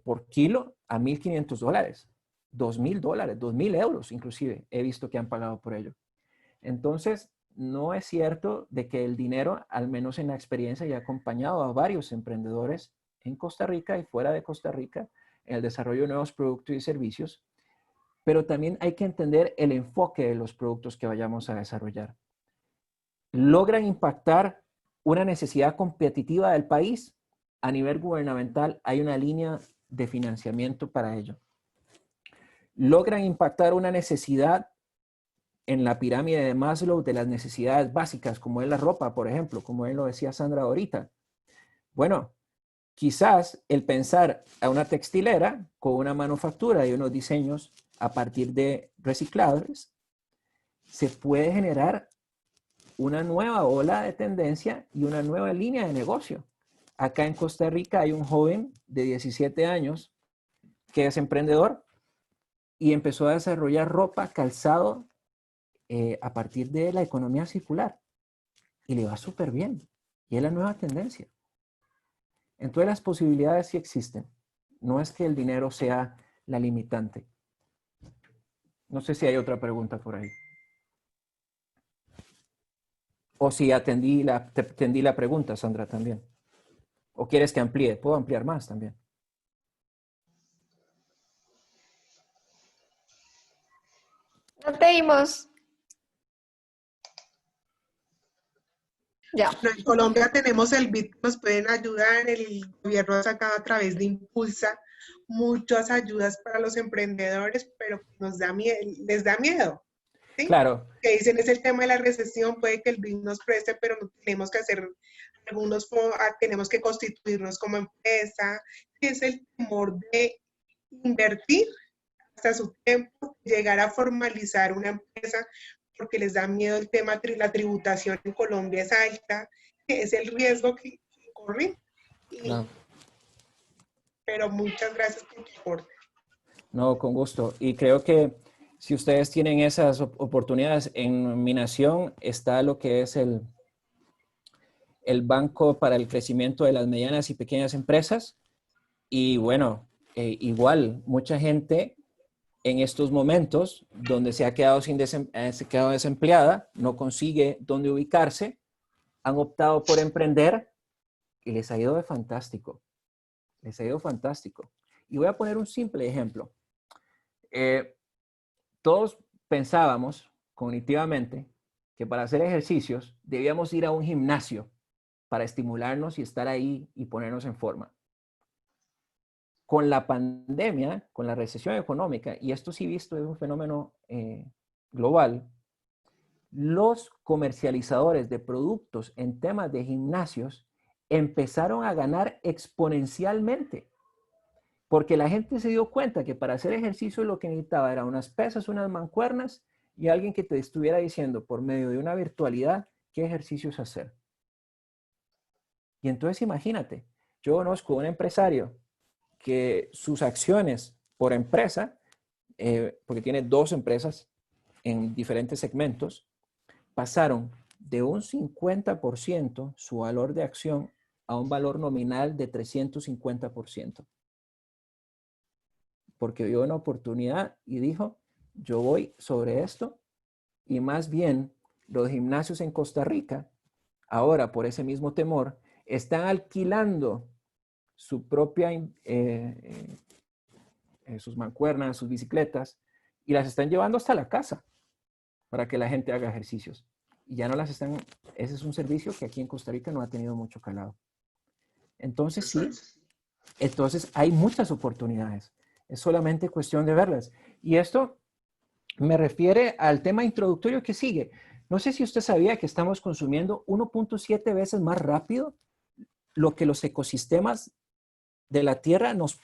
Speaker 2: por kilo a $1,500, $2,000, 2,000 euros inclusive. He visto que han pagado por ello. Entonces, no es cierto de que el dinero, al menos en la experiencia, ya ha acompañado a varios emprendedores en Costa Rica y fuera de Costa Rica en el desarrollo de nuevos productos y servicios, pero también hay que entender el enfoque de los productos que vayamos a desarrollar. ¿Logran impactar una necesidad competitiva del país? A nivel gubernamental hay una línea de financiamiento para ello. ¿Logran impactar una necesidad en la pirámide de Maslow de las necesidades básicas, como es la ropa, por ejemplo, como él lo decía Sandra ahorita? Bueno, quizás el pensar a una textilera con una manufactura y unos diseños a partir de reciclables, se puede generar una nueva ola de tendencia y una nueva línea de negocio. Acá en Costa Rica hay un joven de 17 años que es emprendedor y empezó a desarrollar ropa, calzado, a partir de la economía circular. Y le va súper bien. Y es la nueva tendencia. Entonces las posibilidades sí existen. No es que el dinero sea la limitante. No sé si hay otra pregunta por ahí. O si te atendí la pregunta, Sandra, también. ¿O quieres que amplíe? Puedo ampliar más también.
Speaker 3: No te dimos. Ya.
Speaker 4: Bueno, en Colombia tenemos el BID que nos pueden ayudar, el gobierno ha sacado a través de Impulsa muchas ayudas para los emprendedores, pero les da miedo, ¿sí?
Speaker 2: Claro.
Speaker 4: Que dicen es el tema de la recesión, puede que el BID nos preste, pero no tenemos que hacer tenemos que constituirnos como empresa, es el temor de invertir hasta su tiempo, llegar a formalizar una empresa porque les da miedo el tema, la tributación en Colombia es alta, es el riesgo que corren.
Speaker 2: Claro.
Speaker 4: Pero muchas gracias por tu aporte.
Speaker 2: No, con gusto. Y creo que si ustedes tienen esas oportunidades, en mi nación está lo que es el Banco para el Crecimiento de las Medianas y Pequeñas Empresas. Y bueno, igual, mucha gente en estos momentos donde se ha quedado, se ha quedado desempleada, no consigue dónde ubicarse, han optado por emprender y les ha ido de fantástico. Les ha ido fantástico. Y voy a poner un simple ejemplo. Todos pensábamos cognitivamente que para hacer ejercicios debíamos ir a un gimnasio para estimularnos y estar ahí y ponernos en forma. Con la pandemia, con la recesión económica, y esto sí visto es un fenómeno global, los comercializadores de productos en temas de gimnasios empezaron a ganar exponencialmente. Porque la gente se dio cuenta que para hacer ejercicio lo que necesitaba era unas pesas, unas mancuernas y alguien que te estuviera diciendo por medio de una virtualidad qué ejercicios hacer. Y entonces imagínate, yo conozco un empresario que sus acciones por empresa, porque tiene 2 empresas en diferentes segmentos, pasaron de un 50% su valor de acción a un valor nominal de 350%. Porque vio una oportunidad y dijo, yo voy sobre esto, y más bien los gimnasios en Costa Rica, ahora por ese mismo temor, están alquilando su propia, sus mancuernas, sus bicicletas, y las están llevando hasta la casa para que la gente haga ejercicios. Y ya no las están, ese es un servicio que aquí en Costa Rica no ha tenido mucho calado. Entonces sí, entonces hay muchas oportunidades. Es solamente cuestión de verlas. Y esto me refiere al tema introductorio que sigue. No sé si usted sabía que estamos consumiendo 1.7 veces más rápido lo que los ecosistemas de la Tierra nos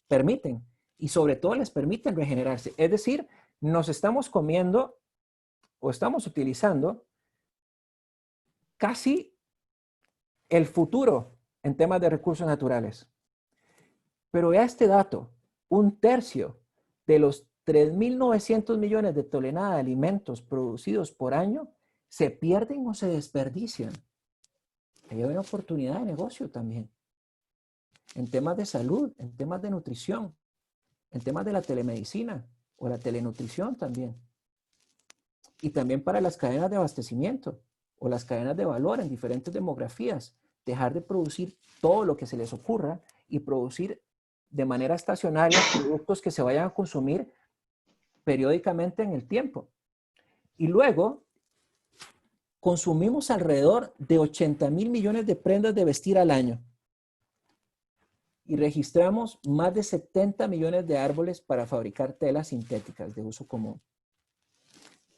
Speaker 2: permiten. Y sobre todo les permiten regenerarse. Es decir, nos estamos comiendo o estamos utilizando casi el futuro en temas de recursos naturales. Pero vea este dato. 1/3 de los 3.900 millones de toneladas de alimentos producidos por año se pierden o se desperdician. Hay una oportunidad de negocio también. En temas de salud, en temas de nutrición, en temas de la telemedicina o la telenutrición también. Y también para las cadenas de abastecimiento o las cadenas de valor en diferentes demografías. Dejar de producir todo lo que se les ocurra y producir de manera estacionaria productos que se vayan a consumir periódicamente en el tiempo. Y luego, consumimos alrededor de 80.000 millones de prendas de vestir al año. Y registramos más de 70 millones de árboles para fabricar telas sintéticas de uso común.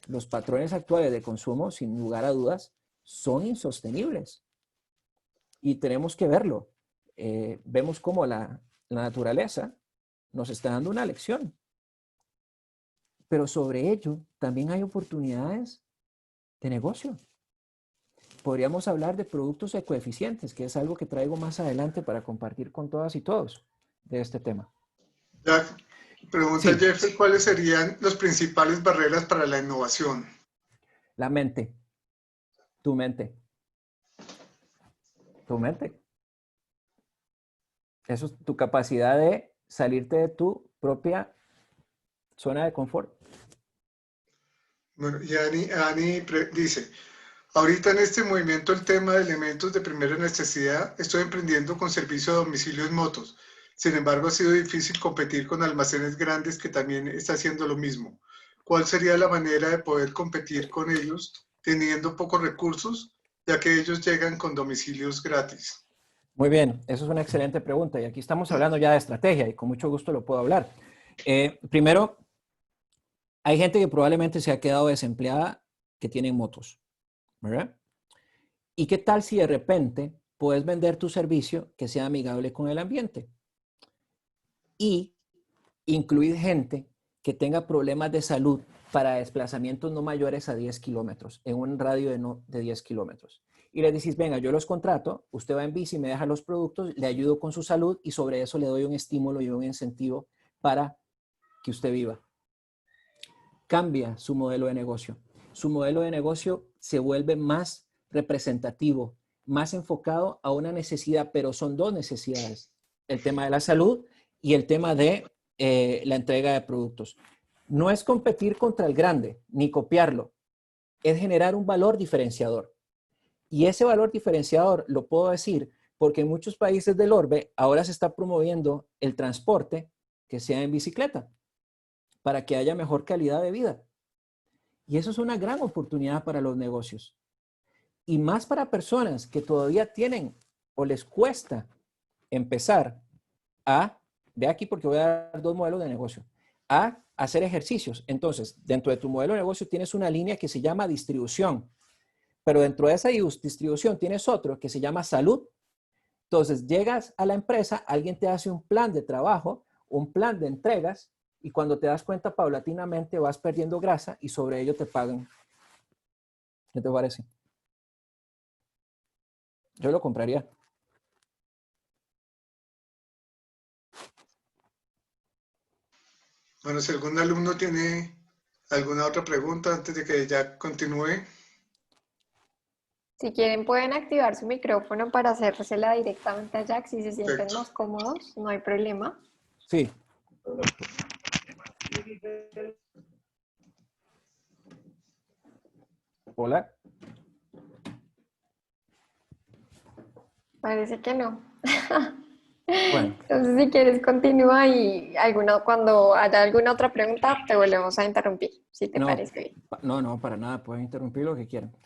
Speaker 2: Los patrones actuales de consumo, sin lugar a dudas, son insostenibles. Y tenemos que verlo. Vemos cómo la naturaleza nos está dando una lección. Pero sobre ello también hay oportunidades de negocio. Podríamos hablar de productos ecoeficientes, que es algo que traigo más adelante para compartir con todas y todos de este tema.
Speaker 1: Jack, pregunta
Speaker 2: Sí.
Speaker 1: Jeffrey, ¿cuáles serían las principales barreras para la innovación?
Speaker 2: La mente. Tu mente. Tu mente. Eso es tu capacidad de salirte de tu propia zona de confort.
Speaker 1: Bueno, y Ani dice, ahorita en este movimiento el tema de elementos de primera necesidad, estoy emprendiendo con servicio a domicilio en motos. Sin embargo, ha sido difícil competir con almacenes grandes que también está haciendo lo mismo. ¿Cuál sería la manera de poder competir con ellos teniendo pocos recursos, ya que ellos llegan con domicilios gratis?
Speaker 2: Muy bien, eso es una excelente pregunta y aquí estamos hablando ya de estrategia y con mucho gusto lo puedo hablar. Primero, hay gente que probablemente se ha quedado desempleada que tiene motos, ¿verdad? ¿Y qué tal si de repente puedes vender tu servicio que sea amigable con el ambiente? Y incluir gente que tenga problemas de salud para desplazamientos no mayores a 10 kilómetros, en un radio de 10 kilómetros. Y le decís, venga, yo los contrato, usted va en bici, me deja los productos, le ayudo con su salud y sobre eso le doy un estímulo y un incentivo para que usted viva. Cambia su modelo de negocio. Su modelo de negocio se vuelve más representativo, más enfocado a una necesidad, pero son dos necesidades. El tema de la salud y el tema de la entrega de productos. No es competir contra el grande, ni copiarlo. Es generar un valor diferenciador. Y ese valor diferenciador lo puedo decir porque en muchos países del orbe ahora se está promoviendo el transporte que sea en bicicleta para que haya mejor calidad de vida. Y eso es una gran oportunidad para los negocios. Y más para personas que todavía tienen o les cuesta empezar a, ve aquí porque voy a dar dos modelos de negocio, a hacer ejercicios. Entonces, dentro de tu modelo de negocio tienes una línea que se llama distribución, pero dentro de esa distribución tienes otro que se llama salud. Entonces, llegas a la empresa, alguien te hace un plan de trabajo, un plan de entregas, y cuando te das cuenta, paulatinamente vas perdiendo grasa y sobre ello te pagan. ¿Qué te parece? Yo lo compraría.
Speaker 1: Bueno, si algún alumno tiene alguna otra pregunta antes de que ya continúe.
Speaker 3: Si quieren pueden activar su micrófono para hacérsela directamente a Jack si se sienten
Speaker 1: Perfecto.
Speaker 3: más cómodos, no hay problema.
Speaker 2: Sí. Hola.
Speaker 3: Parece que no.
Speaker 2: Bueno.
Speaker 3: Entonces, si quieres, continúa y cuando haya alguna otra pregunta, te volvemos a interrumpir, si te parece bien.
Speaker 2: No, para nada. Pueden interrumpir lo que quieran.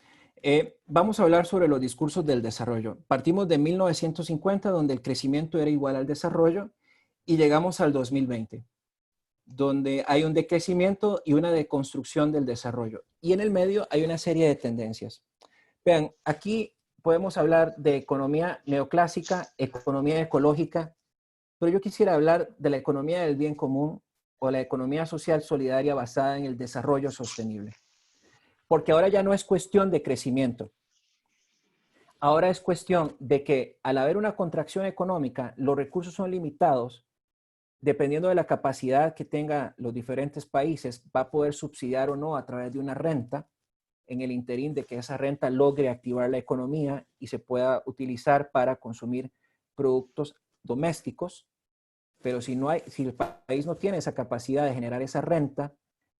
Speaker 2: Vamos a hablar sobre los discursos del desarrollo. Partimos de 1950, donde el crecimiento era igual al desarrollo, y llegamos al 2020, donde hay un decrecimiento y una deconstrucción del desarrollo. Y en el medio hay una serie de tendencias. Vean, aquí podemos hablar de economía neoclásica, economía ecológica, pero yo quisiera hablar de la economía del bien común o la economía social solidaria basada en el desarrollo sostenible. Porque ahora ya no es cuestión de crecimiento. Ahora es cuestión de que al haber una contracción económica, los recursos son limitados. Dependiendo de la capacidad que tengan los diferentes países, va a poder subsidiar o no a través de una renta en el interín de que esa renta logre activar la economía y se pueda utilizar para consumir productos domésticos. Pero si el país no tiene esa capacidad de generar esa renta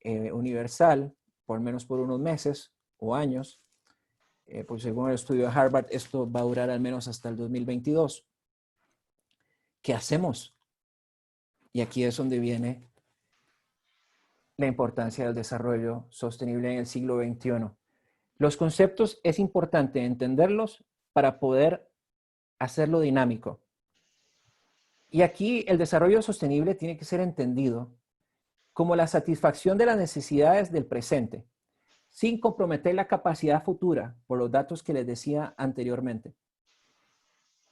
Speaker 2: universal, por menos por unos meses o años, pues según el estudio de Harvard, esto va a durar al menos hasta el 2022. ¿Qué hacemos? Y aquí es donde viene la importancia del desarrollo sostenible en el siglo XXI. Los conceptos es importante entenderlos para poder hacerlo dinámico. Y aquí el desarrollo sostenible tiene que ser entendido como la satisfacción de las necesidades del presente, sin comprometer la capacidad futura, por los datos que les decía anteriormente,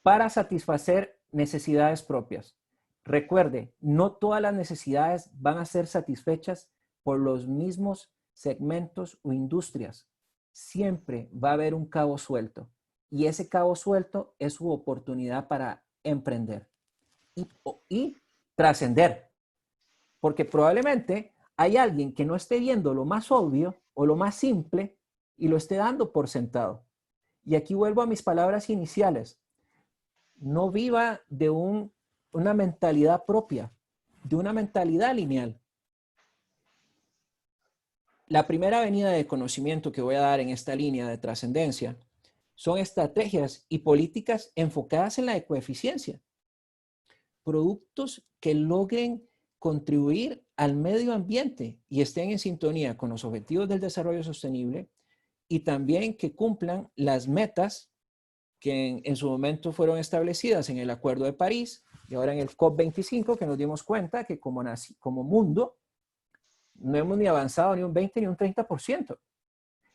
Speaker 2: para satisfacer necesidades propias. Recuerde, no todas las necesidades van a ser satisfechas por los mismos segmentos o industrias. Siempre va a haber un cabo suelto y ese cabo suelto es su oportunidad para emprender y trascender. Porque probablemente hay alguien que no esté viendo lo más obvio o lo más simple y lo esté dando por sentado. Y aquí vuelvo a mis palabras iniciales. No viva de una mentalidad propia, de una mentalidad lineal. La primera avenida de conocimiento que voy a dar en esta línea de trascendencia son estrategias y políticas enfocadas en la ecoeficiencia. Productos que logren contribuir al medio ambiente y estén en sintonía con los objetivos del desarrollo sostenible y también que cumplan las metas que en su momento fueron establecidas en el Acuerdo de París y ahora en el COP25, que nos dimos cuenta que como mundo no hemos ni avanzado ni un 20 ni un 30%.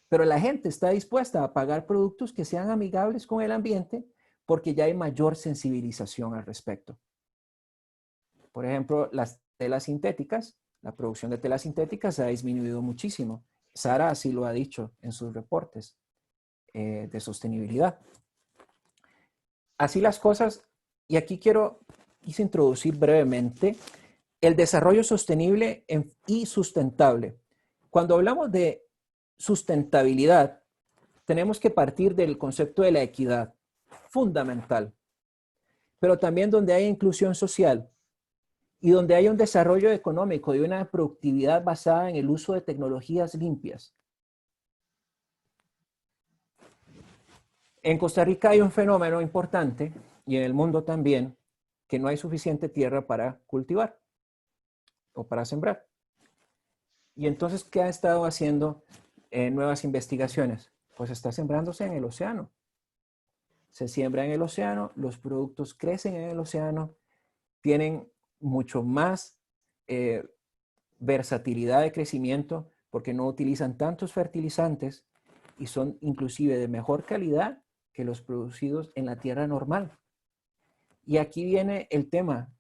Speaker 2: Pero la gente está dispuesta a pagar productos que sean amigables con el ambiente porque ya hay mayor sensibilización al respecto. Por ejemplo, las telas sintéticas La producción de telas sintéticas se ha disminuido muchísimo. Sara así lo ha dicho en sus reportes de sostenibilidad. Así las cosas, y aquí quise introducir brevemente el desarrollo sostenible y sustentable. Cuando hablamos de sustentabilidad, tenemos que partir del concepto de la equidad, fundamental, pero también donde haya inclusión social y donde haya un desarrollo económico y una productividad basada en el uso de tecnologías limpias. En Costa Rica hay un fenómeno importante, y en el mundo también, que no hay suficiente tierra para cultivar o para sembrar. Y entonces, ¿qué ha estado haciendo nuevas investigaciones? Pues está sembrándose en el océano. Se siembra en el océano, los productos crecen en el océano, tienen mucho más versatilidad de crecimiento porque no utilizan tantos fertilizantes y son inclusive de mejor calidad que los producidos en la tierra normal. Y aquí viene el tema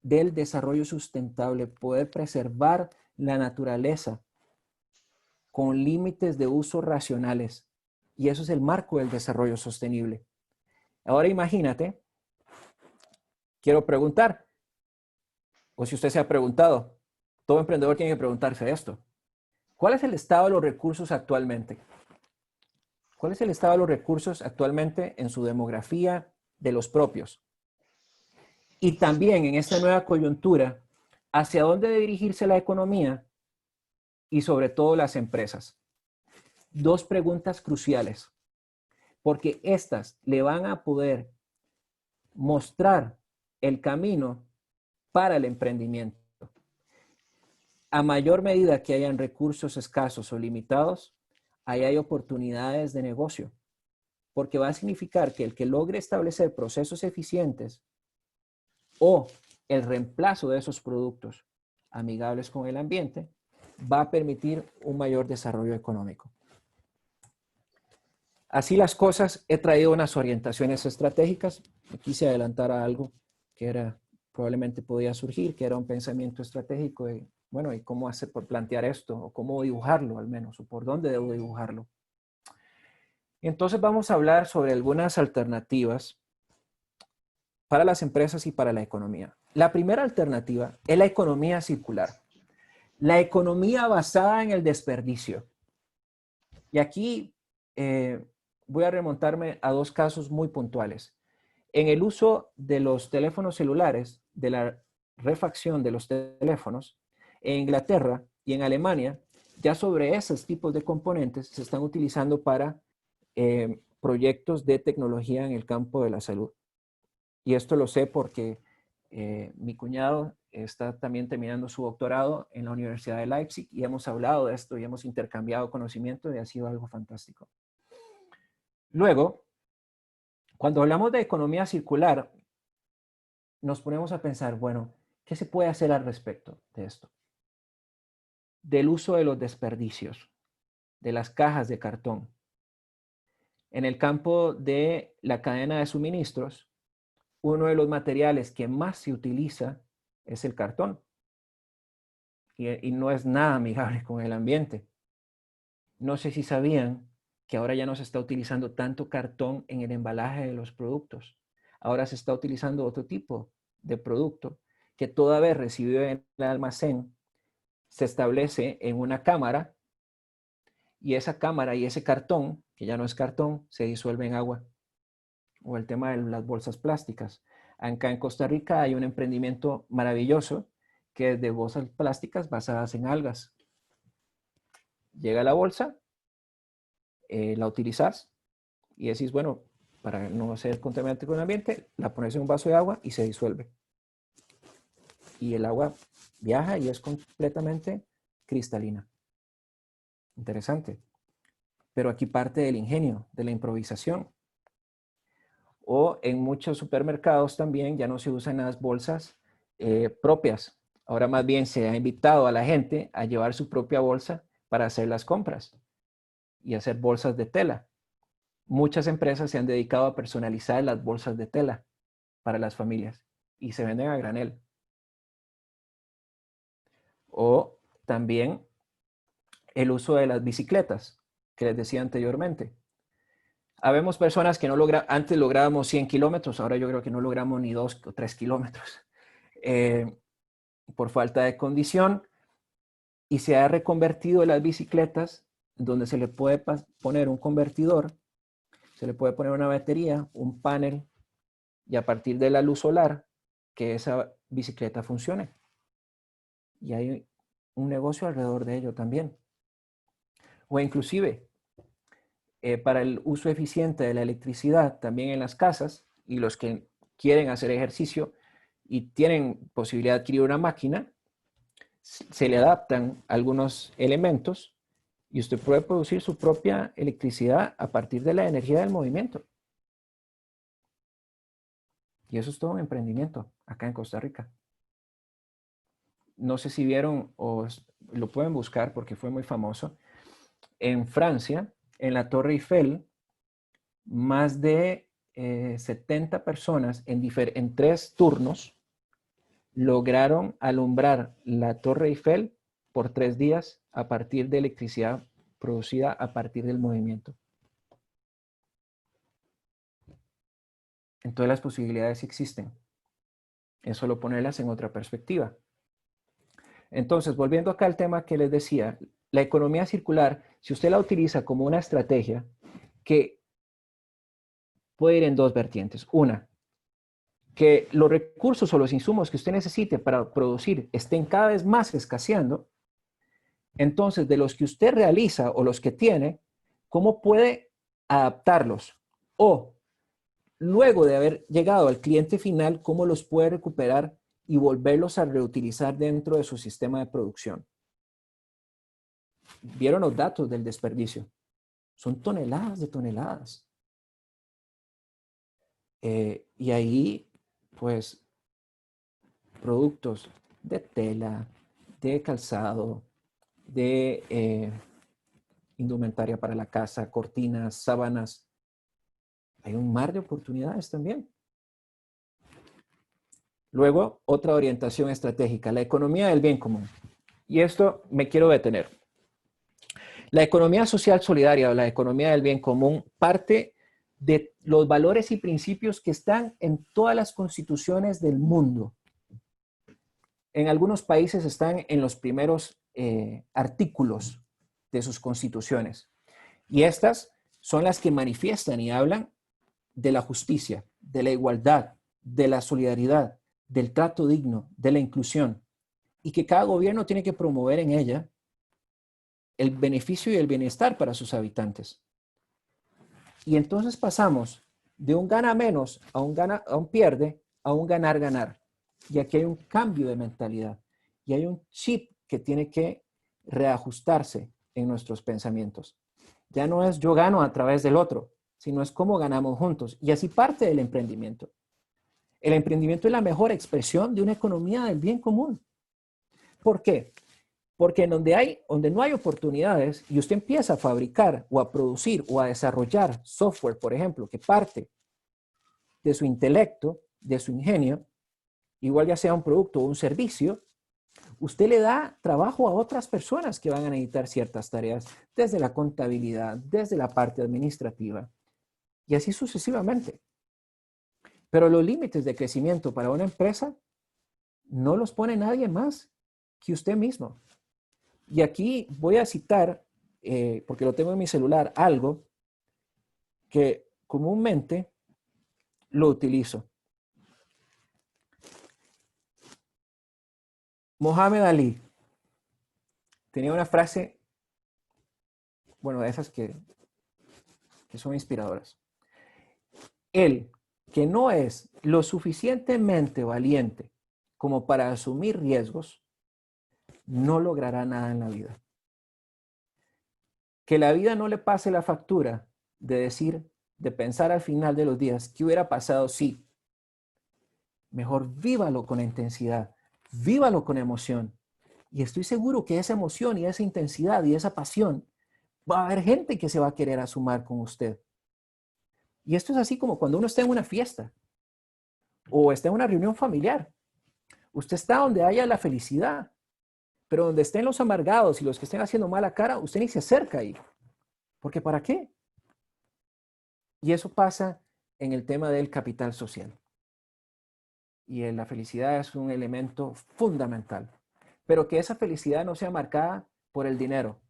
Speaker 2: del desarrollo sustentable, poder preservar la naturaleza con límites de uso racionales. Y eso es el marco del desarrollo sostenible. Ahora imagínate, quiero preguntar, o si usted se ha preguntado, todo emprendedor tiene que preguntarse esto. ¿Cuál es el estado de los recursos actualmente? ¿Cuál es el estado de los recursos actualmente en su demografía de los propios? Y también en esta nueva coyuntura, ¿hacia dónde debe dirigirse la economía y sobre todo las empresas? Dos preguntas cruciales, porque estas le van a poder mostrar el camino para el emprendimiento. A mayor medida que hayan recursos escasos o limitados, ahí hay oportunidades de negocio, porque va a significar que el que logre establecer procesos eficientes o el reemplazo de esos productos amigables con el ambiente va a permitir un mayor desarrollo económico. Así las cosas, he traído unas orientaciones estratégicas. Me quise adelantar a algo que probablemente podía surgir, que era un pensamiento estratégico de, bueno, ¿y cómo hacer por plantear esto? O cómo dibujarlo al menos, o por dónde debo dibujarlo. Y entonces vamos a hablar sobre algunas alternativas para las empresas y para la economía. La primera alternativa es la economía circular. La economía basada en el desperdicio. Y aquí voy a remontarme a dos casos muy puntuales. En el uso de los teléfonos celulares, de la refacción de los teléfonos, en Inglaterra y en Alemania, ya sobre esos tipos de componentes se están utilizando para proyectos de tecnología en el campo de la salud. Y esto lo sé porque mi cuñado está también terminando su doctorado en la Universidad de Leipzig y hemos hablado de esto y hemos intercambiado conocimiento y ha sido algo fantástico. Luego, cuando hablamos de economía circular, nos ponemos a pensar, bueno, ¿qué se puede hacer al respecto de esto? Del uso de los desperdicios, de las cajas de cartón. En el campo de la cadena de suministros, uno de los materiales que más se utiliza es el cartón. Y no es nada amigable con el ambiente. No sé si sabían que ahora ya no se está utilizando tanto cartón en el embalaje de los productos. Ahora se está utilizando otro tipo de producto que toda vez recibido en el almacén se establece en una cámara y esa cámara y ese cartón, que ya no es cartón, se disuelve en agua. O el tema de las bolsas plásticas. Acá en Costa Rica hay un emprendimiento maravilloso que es de bolsas plásticas basadas en algas. Llega la bolsa, la utilizas y decís, bueno, para no ser contaminante con el ambiente, la pones en un vaso de agua y se disuelve. Y el agua viaja y es completamente cristalina. Interesante. Pero aquí parte del ingenio, de la improvisación. O en muchos supermercados también ya no se usan las bolsas propias. Ahora más bien se ha invitado a la gente a llevar su propia bolsa para hacer las compras y hacer bolsas de tela. Muchas empresas se han dedicado a personalizar las bolsas de tela para las familias y se venden a granel. O también el uso de las bicicletas, que les decía anteriormente. Habemos personas que antes lográbamos 100 kilómetros, ahora yo creo que no logramos ni 2 o 3 kilómetros por falta de condición, y se ha reconvertido las bicicletas donde se le puede poner un convertidor, se le puede poner una batería, un panel, y a partir de la luz solar, que esa bicicleta funcione. Y hay un negocio alrededor de ello también. O inclusive, para el uso eficiente de la electricidad también en las casas, y los que quieren hacer ejercicio y tienen posibilidad de adquirir una máquina, se le adaptan algunos elementos y usted puede producir su propia electricidad a partir de la energía del movimiento. Y eso es todo un emprendimiento acá en Costa Rica. No sé si vieron o lo pueden buscar porque fue muy famoso. En Francia, en la Torre Eiffel, más de 70 personas en 3 turnos lograron alumbrar la Torre Eiffel por 3 días a partir de electricidad producida a partir del movimiento. Entonces las posibilidades existen. Es solo ponerlas en otra perspectiva. Entonces, volviendo acá al tema que les decía, la economía circular, si usted la utiliza como una estrategia que puede ir en 2 vertientes. Una, que los recursos o los insumos que usted necesite para producir estén cada vez más escaseando, entonces de los que usted realiza o los que tiene, ¿cómo puede adaptarlos? O luego de haber llegado al cliente final, ¿cómo los puede recuperar y volverlos a reutilizar dentro de su sistema de producción? ¿Vieron los datos del desperdicio? Son toneladas de toneladas. Y ahí, pues, productos de tela, de calzado, de indumentaria para la casa, cortinas, sábanas. Hay un mar de oportunidades también. Luego, otra orientación estratégica, la economía del bien común. Y esto me quiero detener. La economía social solidaria o la economía del bien común parte de los valores y principios que están en todas las constituciones del mundo. En algunos países están en los primeros artículos de sus constituciones. Y estas son las que manifiestan y hablan de la justicia, de la igualdad, de la solidaridad, del trato digno, de la inclusión. Y que cada gobierno tiene que promover en ella el beneficio y el bienestar para sus habitantes. Y entonces pasamos de un gana menos a un pierde a un ganar-ganar. Y aquí hay un cambio de mentalidad. Y hay un chip que tiene que reajustarse en nuestros pensamientos. Ya no es yo gano a través del otro, sino es cómo ganamos juntos. Y así parte del emprendimiento. El emprendimiento es la mejor expresión de una economía del bien común. ¿Por qué? Porque donde no hay oportunidades y usted empieza a fabricar o a producir o a desarrollar software, por ejemplo, que parte de su intelecto, de su ingenio, igual ya sea un producto o un servicio, usted le da trabajo a otras personas que van a necesitar ciertas tareas, desde la contabilidad, desde la parte administrativa, y así sucesivamente. Pero los límites de crecimiento para una empresa no los pone nadie más que usted mismo. Y aquí voy a citar, porque lo tengo en mi celular, algo que comúnmente lo utilizo. Mohamed Ali tenía una frase, bueno, de esas que son inspiradoras. El que no es lo suficientemente valiente como para asumir riesgos, no logrará nada en la vida. Que la vida no le pase la factura de pensar al final de los días, ¿qué hubiera pasado si? Mejor vívalo con intensidad, vívalo con emoción. Y estoy seguro que esa emoción y esa intensidad y esa pasión, va a haber gente que se va a querer sumar con usted. Y esto es así como cuando uno está en una fiesta o está en una reunión familiar. Usted está donde haya la felicidad, Pero donde estén los amargados y los que estén haciendo mala cara, usted ni se acerca ahí. Porque ¿para qué? Y eso pasa en el tema del capital social. Y la felicidad es un elemento fundamental. Pero que esa felicidad no sea marcada por el dinero,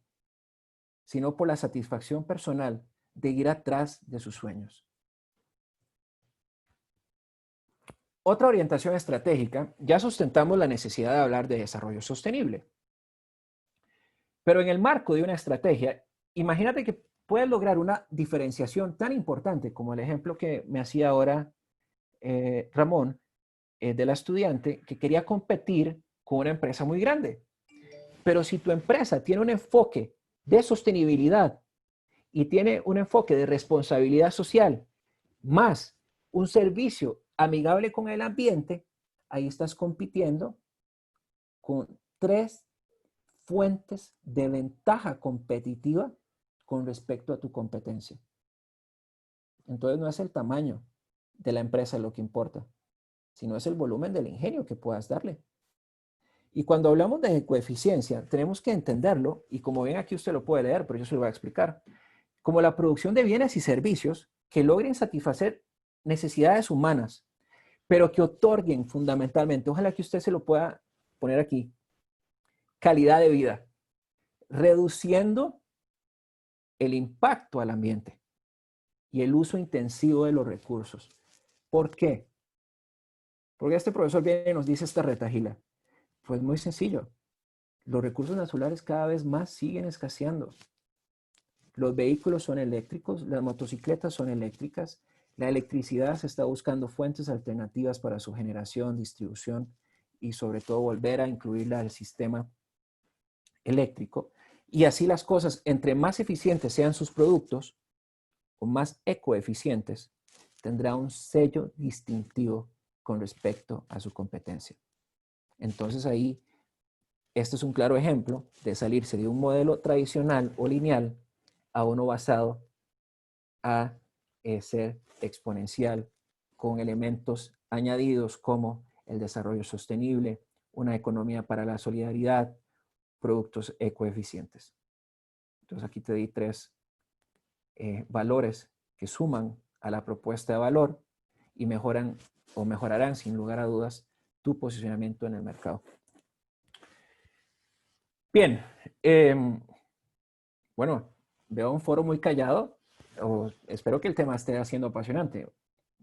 Speaker 2: sino por la satisfacción personal de ir atrás de sus sueños. Otra orientación estratégica, ya sustentamos la necesidad de hablar de desarrollo sostenible. Pero en el marco de una estrategia, imagínate que puedes lograr una diferenciación tan importante como el ejemplo que me hacía ahora Ramón, de la estudiante que quería competir con una empresa muy grande. Pero si tu empresa tiene un enfoque de sostenibilidad y tiene un enfoque de responsabilidad social, más un servicio amigable con el ambiente, ahí estás compitiendo con 3 fuentes de ventaja competitiva con respecto a tu competencia. Entonces no es el tamaño de la empresa lo que importa, sino es el volumen del ingenio que puedas darle. Y cuando hablamos de coeficiencia, tenemos que entenderlo, y como ven aquí usted lo puede leer, pero yo se lo voy a explicar, como la producción de bienes y servicios que logren satisfacer necesidades humanas, pero que otorguen fundamentalmente, ojalá que usted se lo pueda poner aquí, calidad de vida, reduciendo el impacto al ambiente y el uso intensivo de los recursos. ¿Por qué? Porque este profesor viene y nos dice esta retahíla. Pues muy sencillo. Los recursos naturales cada vez más siguen escaseando. Los vehículos son eléctricos, las motocicletas son eléctricas, la electricidad se está buscando fuentes alternativas para su generación, distribución y sobre todo volver a incluirla al sistema eléctrico. Y así las cosas, entre más eficientes sean sus productos o más ecoeficientes, tendrá un sello distintivo con respecto a su competencia. Entonces ahí, este es un claro ejemplo de salirse de un modelo tradicional o lineal a uno basado a ser exponencial con elementos añadidos como el desarrollo sostenible, una economía para la solidaridad, productos ecoeficientes. Entonces aquí te di 3 valores que suman a la propuesta de valor y mejoran o mejorarán sin lugar a dudas tu posicionamiento en el mercado. Bien, bueno, veo un foro muy callado. Espero que el tema esté siendo apasionante.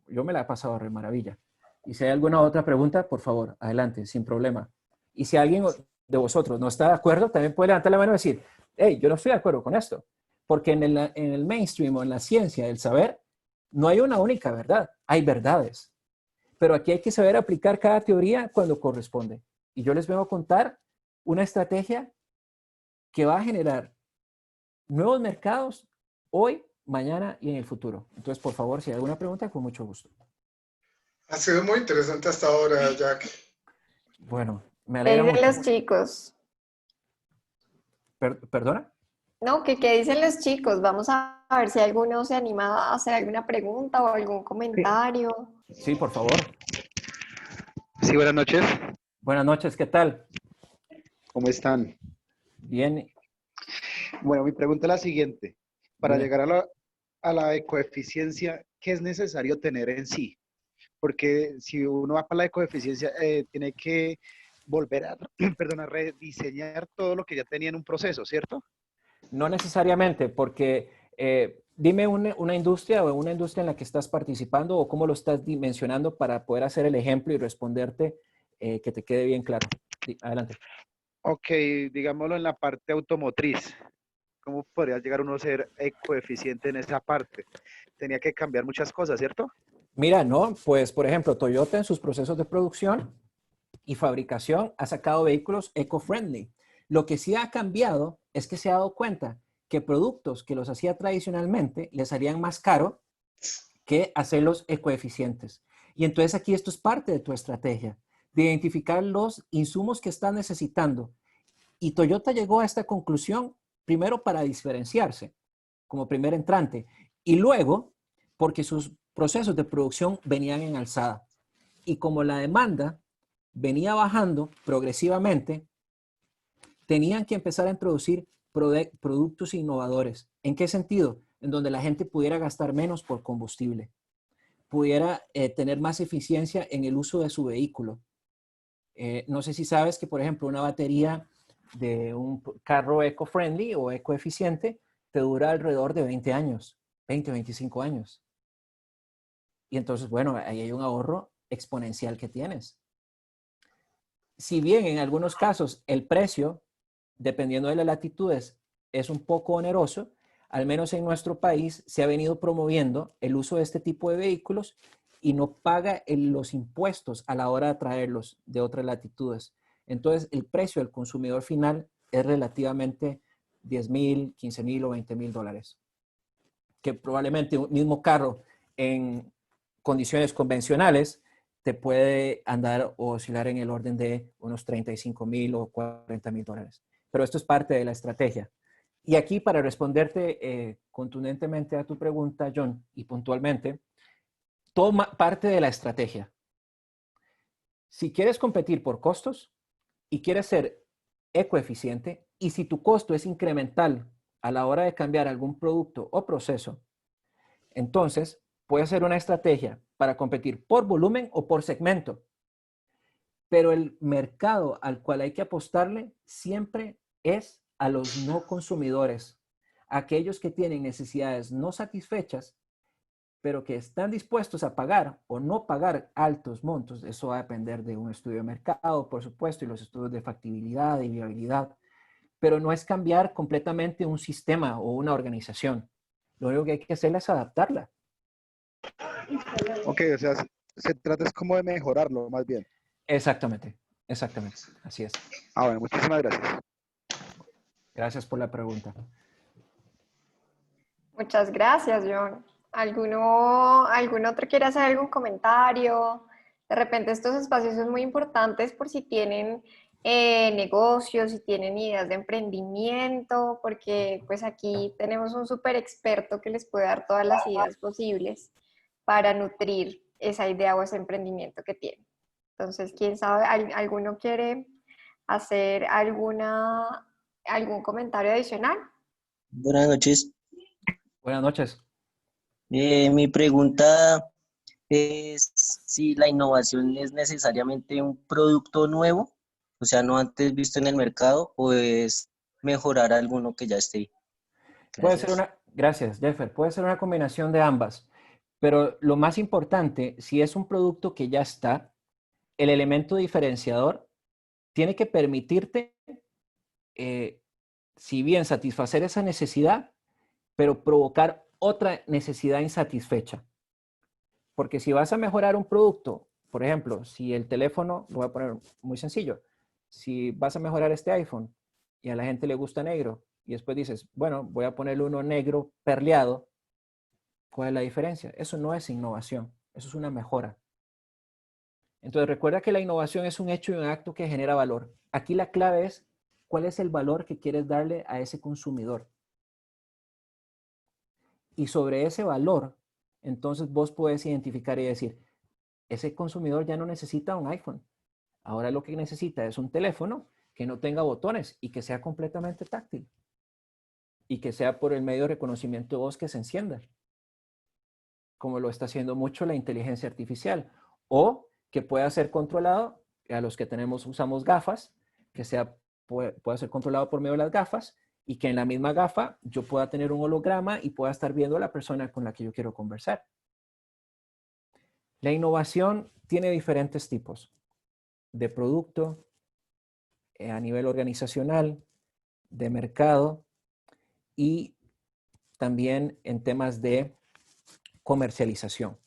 Speaker 2: Yo me la he pasado de maravilla. Y si hay alguna otra pregunta, por favor, adelante, sin problema. Y si alguien de vosotros no está de acuerdo, también puede levantar la mano y decir, hey, yo no estoy de acuerdo con esto. Porque en el mainstream o en la ciencia del saber, no hay una única verdad, hay verdades. Pero aquí hay que saber aplicar cada teoría cuando corresponde. Y yo les vengo a contar una estrategia que va a generar nuevos mercados hoy, mañana y en el futuro. Entonces, por favor, si hay alguna pregunta, con mucho gusto.
Speaker 1: Ha sido muy interesante hasta ahora, Jack.
Speaker 2: Bueno, me
Speaker 3: ¿Qué
Speaker 2: alegra
Speaker 3: dicen
Speaker 2: mucho.
Speaker 3: los chicos?
Speaker 2: ¿Perdona?
Speaker 3: No, ¿qué dicen los chicos? Vamos a ver si alguno se anima a hacer alguna pregunta o algún comentario.
Speaker 2: Sí, por favor.
Speaker 5: Sí, buenas noches.
Speaker 2: Buenas noches, ¿qué tal?
Speaker 5: ¿Cómo están?
Speaker 2: Bien.
Speaker 5: Bueno, mi pregunta es la siguiente. Para
Speaker 2: Dime.
Speaker 5: llegar a la ecoeficiencia, ¿qué es necesario tener en sí? Porque si uno va para la ecoeficiencia, tiene que volver a, perdón, a rediseñar todo lo que ya tenía en un proceso, ¿cierto?
Speaker 2: No necesariamente, porque dime una industria o una industria en la que estás participando o cómo lo estás dimensionando para poder hacer el ejemplo y responderte que te quede bien claro. Adelante.
Speaker 5: Ok, digámoslo en la parte automotriz. ¿Cómo podría llegar uno a ser ecoeficiente en esa parte? Tenía que cambiar muchas cosas, ¿cierto?
Speaker 2: Mira, no, pues por ejemplo, Toyota en sus procesos de producción y fabricación ha sacado vehículos eco-friendly. Lo que sí ha cambiado es que se ha dado cuenta que productos que los hacía tradicionalmente les harían más caro que hacerlos ecoeficientes. Y entonces aquí esto es parte de tu estrategia, de identificar los insumos que están necesitando. Y Toyota llegó a esta conclusión primero para diferenciarse como primer entrante y luego porque sus procesos de producción venían en alzada. Y como la demanda venía bajando progresivamente, tenían que empezar a introducir productos innovadores. ¿En qué sentido? En donde la gente pudiera gastar menos por combustible, pudiera tener más eficiencia en el uso de su vehículo. No sé si sabes que, por ejemplo, una batería de un carro eco-friendly o eco-eficiente te dura alrededor de 20 años, 20, 25 años. Y entonces, bueno, ahí hay un ahorro exponencial que tienes. Si bien en algunos casos el precio, dependiendo de las latitudes, es un poco oneroso, al menos en nuestro país se ha venido promoviendo el uso de este tipo de vehículos y no paga los impuestos a la hora de traerlos de otras latitudes. Entonces, el precio del consumidor final es relativamente 10,000, 15,000 o 20,000 dólares. Que probablemente un mismo carro en condiciones convencionales te puede andar o oscilar en el orden de unos 35,000 o 40,000 dólares. Pero esto es parte de la estrategia. Y aquí, para responderte contundentemente a tu pregunta, John, y puntualmente, toma parte de la estrategia. Si quieres competir por costos y quieres ser ecoeficiente, y si tu costo es incremental a la hora de cambiar algún producto o proceso, entonces puede ser una estrategia para competir por volumen o por segmento. Pero el mercado al cual hay que apostarle siempre es a los no consumidores, aquellos que tienen necesidades no satisfechas, pero que están dispuestos a pagar o no pagar altos montos. Eso va a depender de un estudio de mercado, por supuesto, y los estudios de factibilidad y viabilidad. Pero no es cambiar completamente un sistema o una organización. Lo único que hay que hacer es adaptarla.
Speaker 5: Ok, o sea, se trata es como de mejorarlo, más bien.
Speaker 2: Exactamente, exactamente. Así es.
Speaker 5: Bueno, muchísimas gracias.
Speaker 2: Gracias por la pregunta.
Speaker 3: Muchas gracias, John. ¿Algún otro quiere hacer algún comentario? De repente estos espacios son muy importantes por si tienen negocios, si tienen ideas de emprendimiento, porque pues aquí tenemos un súper experto que les puede dar todas las ideas posibles para nutrir esa idea o ese emprendimiento que tienen. Entonces, quién sabe, ¿alguno quiere hacer algún comentario adicional?
Speaker 6: Buenas noches.
Speaker 2: Buenas noches.
Speaker 6: Mi pregunta es si la innovación es necesariamente un producto nuevo, o sea, no antes visto en el mercado, o es mejorar alguno que ya esté.
Speaker 2: Puede ser
Speaker 6: Gracias.
Speaker 2: gracias, Jeffer, puede ser una combinación de ambas, pero lo más importante, si es un producto que ya está, el elemento diferenciador tiene que permitirte, si bien satisfacer esa necesidad, pero provocar otra necesidad insatisfecha. Porque si vas a mejorar un producto, por ejemplo, si el teléfono, lo voy a poner muy sencillo, si vas a mejorar este iPhone y a la gente le gusta negro y después dices, bueno, voy a ponerle uno negro perleado, ¿cuál es la diferencia? Eso no es innovación, eso es una mejora. Entonces recuerda que la innovación es un hecho y un acto que genera valor. Aquí la clave es cuál es el valor que quieres darle a ese consumidor. Y sobre ese valor, entonces vos puedes identificar y decir, ese consumidor ya no necesita un iPhone. Ahora lo que necesita es un teléfono que no tenga botones y que sea completamente táctil. Y que sea por el medio de reconocimiento de voz que se encienda, como lo está haciendo mucho la inteligencia artificial. O que pueda ser controlado, a los que usamos gafas, que pueda ser controlado por medio de las gafas y que en la misma gafa yo pueda tener un holograma y pueda estar viendo a la persona con la que yo quiero conversar. La innovación tiene diferentes tipos de producto, a nivel organizacional, de mercado y también en temas de comercialización.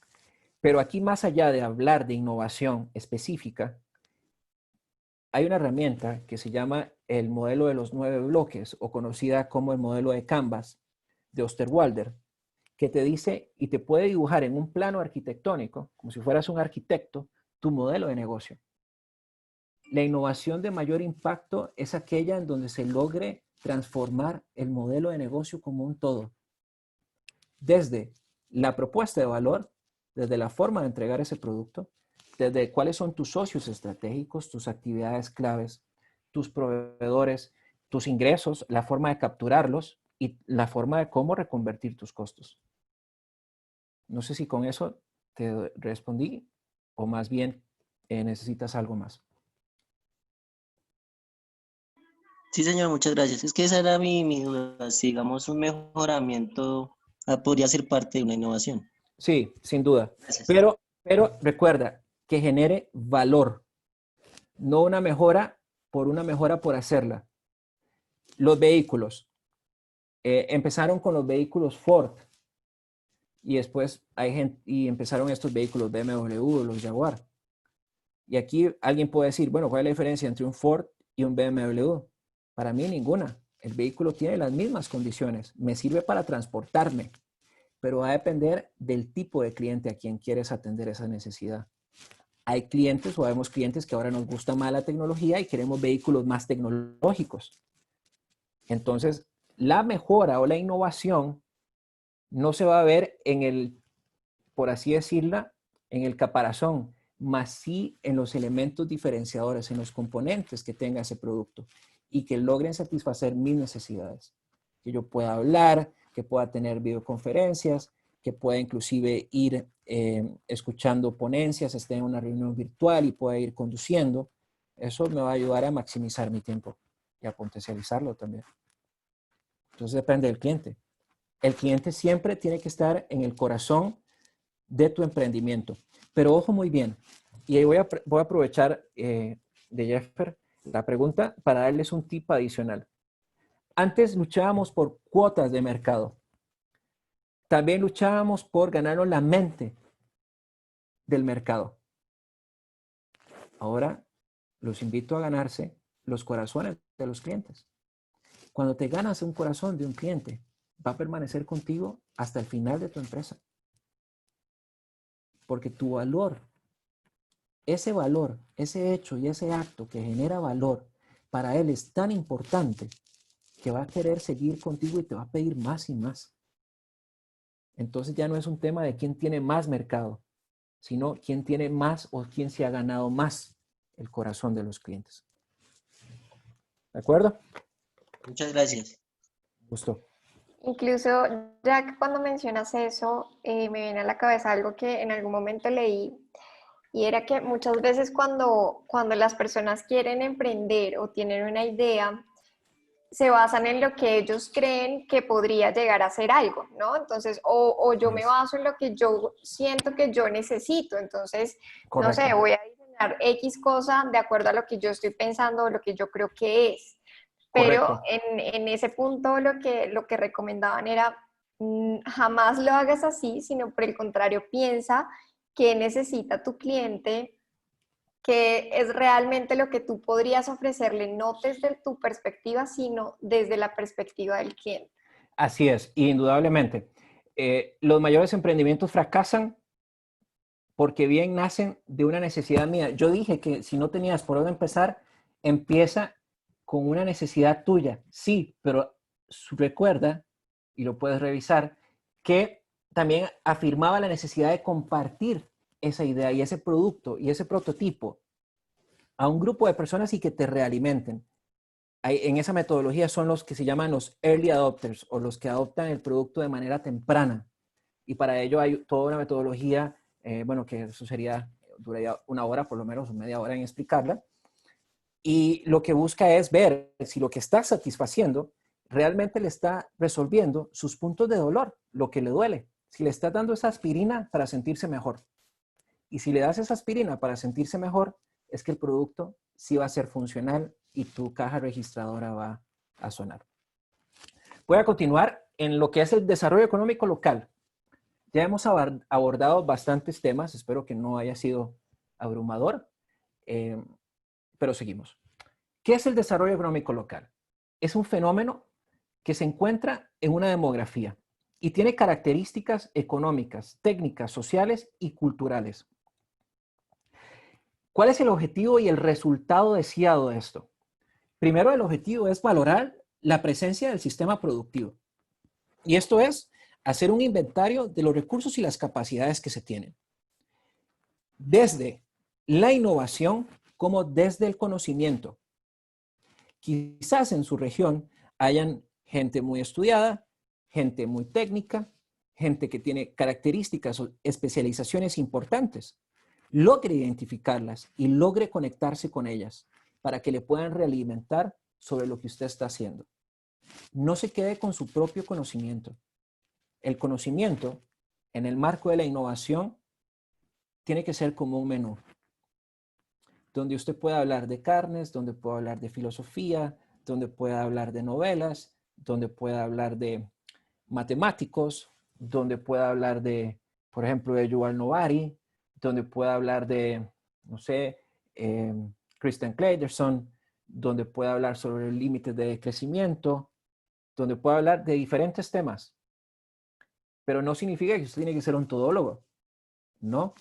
Speaker 2: Pero aquí, más allá de hablar de innovación específica, hay una herramienta que se llama el modelo de los 9 bloques o conocida como el modelo de Canvas de Osterwalder, que te dice y te puede dibujar en un plano arquitectónico, como si fueras un arquitecto, tu modelo de negocio. La innovación de mayor impacto es aquella en donde se logre transformar el modelo de negocio como un todo. Desde la propuesta de valor, desde la forma de entregar ese producto, desde cuáles son tus socios estratégicos, tus actividades claves, tus proveedores, tus ingresos, la forma de capturarlos y la forma de cómo reconvertir tus costos. No sé si con eso te respondí o más bien necesitas algo más.
Speaker 6: Sí, señor, muchas gracias. Es que esa era mi duda. Si, digamos, un mejoramiento podría ser parte de una innovación.
Speaker 2: Sí, sin duda.
Speaker 6: Gracias.
Speaker 2: Pero recuerda que genere valor, no una mejora por hacerla. Los vehículos. Empezaron con los vehículos Ford y después empezaron estos vehículos BMW, los Jaguar. Y aquí alguien puede decir, bueno, ¿cuál es la diferencia entre un Ford y un BMW? Para mí ninguna. El vehículo tiene las mismas condiciones. Me sirve para transportarme, pero va a depender del tipo de cliente a quien quieres atender esa necesidad. Hay clientes o vemos clientes que ahora nos gusta más la tecnología y queremos vehículos más tecnológicos. Entonces, la mejora o la innovación no se va a ver en el, por así decirla, en el caparazón, más sí en los elementos diferenciadores, en los componentes que tenga ese producto y que logren satisfacer mis necesidades. Que yo pueda hablar, que pueda tener videoconferencias, que pueda inclusive ir escuchando ponencias, esté en una reunión virtual y pueda ir conduciendo. Eso me va a ayudar a maximizar mi tiempo y a potencializarlo también. Entonces depende del cliente. El cliente siempre tiene que estar en el corazón de tu emprendimiento. Pero ojo muy bien, y ahí voy a aprovechar de Jeffer la pregunta para darles un tip adicional. Antes luchábamos por cuotas de mercado. También luchábamos por ganarnos la mente del mercado. Ahora los invito a ganarse los corazones de los clientes. Cuando te ganas un corazón de un cliente, va a permanecer contigo hasta el final de tu empresa. Porque tu valor, ese hecho y ese acto que genera valor, para él es tan importante que va a querer seguir contigo y te va a pedir más y más. Entonces ya no es un tema de quién tiene más mercado, sino quién tiene más o quién se ha ganado más el corazón de los clientes. ¿De acuerdo?
Speaker 6: Muchas gracias.
Speaker 2: Gusto.
Speaker 3: Incluso, ya que cuando mencionas eso, me viene a la cabeza algo que en algún momento leí, y era que muchas veces cuando las personas quieren emprender o tienen una idea, se basan en lo que ellos creen que podría llegar a ser algo, ¿no? Entonces, o yo me baso en lo que yo siento que yo necesito. Entonces,
Speaker 2: Correcto.
Speaker 3: no sé, voy a diseñar X cosa de acuerdo a lo que yo estoy pensando o lo que yo creo que es. Pero
Speaker 2: Correcto.
Speaker 3: en ese punto lo que recomendaban era jamás lo hagas así, sino por el contrario, piensa qué necesita tu cliente, que es realmente lo que tú podrías ofrecerle, no desde tu perspectiva, sino desde la perspectiva del cliente.
Speaker 2: Así es, indudablemente. Los mayores emprendimientos fracasan porque bien nacen de una necesidad mía. Yo dije que si no tenías por dónde empezar, empieza con una necesidad tuya. Sí, pero recuerda, y lo puedes revisar, que también afirmaba la necesidad de compartir esa idea y ese producto y ese prototipo a un grupo de personas y que te realimenten. En esa metodología son los que se llaman los early adopters o los que adoptan el producto de manera temprana. Y para ello hay toda una metodología, bueno, que eso duraría una hora por lo menos, o media hora en explicarla. Y lo que busca es ver si lo que está satisfaciendo realmente le está resolviendo sus puntos de dolor, lo que le duele. Si le estás dando esa aspirina para sentirse mejor. Y si le das esa aspirina para sentirse mejor, es que el producto sí va a ser funcional y tu caja registradora va a sonar. Voy a continuar en lo que es el desarrollo económico local. Ya hemos abordado bastantes temas, espero que no haya sido abrumador, pero seguimos. ¿Qué es el desarrollo económico local? Es un fenómeno que se encuentra en una demografía y tiene características económicas, técnicas, sociales y culturales. ¿Cuál es el objetivo y el resultado deseado de esto? Primero, el objetivo es valorar la presencia del sistema productivo. Y esto es hacer un inventario de los recursos y las capacidades que se tienen. Desde la innovación como desde el conocimiento. Quizás en su región hayan gente muy estudiada, gente muy técnica, gente que tiene características o especializaciones importantes. Logre identificarlas y logre conectarse con ellas para que le puedan realimentar sobre lo que usted está haciendo. No se quede con su propio conocimiento. El conocimiento, en el marco de la innovación, tiene que ser como un menú, donde usted pueda hablar de carnes, donde pueda hablar de filosofía, donde pueda hablar de novelas, donde pueda hablar de matemáticos, donde pueda hablar de, por ejemplo, de Yuval Noah Harari, donde pueda hablar de, no sé, Christian Clayderson, donde pueda hablar sobre el límite de crecimiento, donde pueda hablar de diferentes temas. Pero no significa que usted tiene que ser un todólogo. No.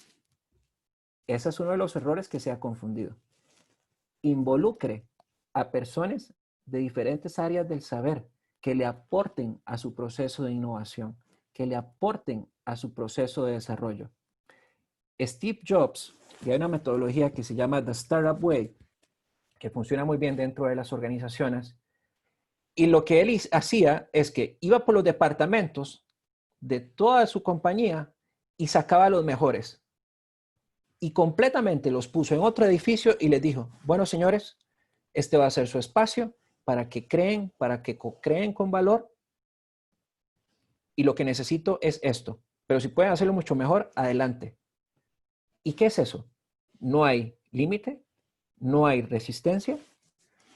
Speaker 2: Ese es uno de los errores que se ha confundido. Involucre a personas de diferentes áreas del saber que le aporten a su proceso de innovación, que le aporten a su proceso de desarrollo. Steve Jobs, y hay una metodología que se llama The Startup Way, que funciona muy bien dentro de las organizaciones, y lo que él hacía es que iba por los departamentos de toda su compañía y sacaba a los mejores. Y completamente los puso en otro edificio y les dijo, bueno, señores, este va a ser su espacio para que creen, para que co-creen con valor. Y lo que necesito es esto. Pero si pueden hacerlo mucho mejor, adelante. ¿Y qué es eso? No hay límite, no hay resistencia,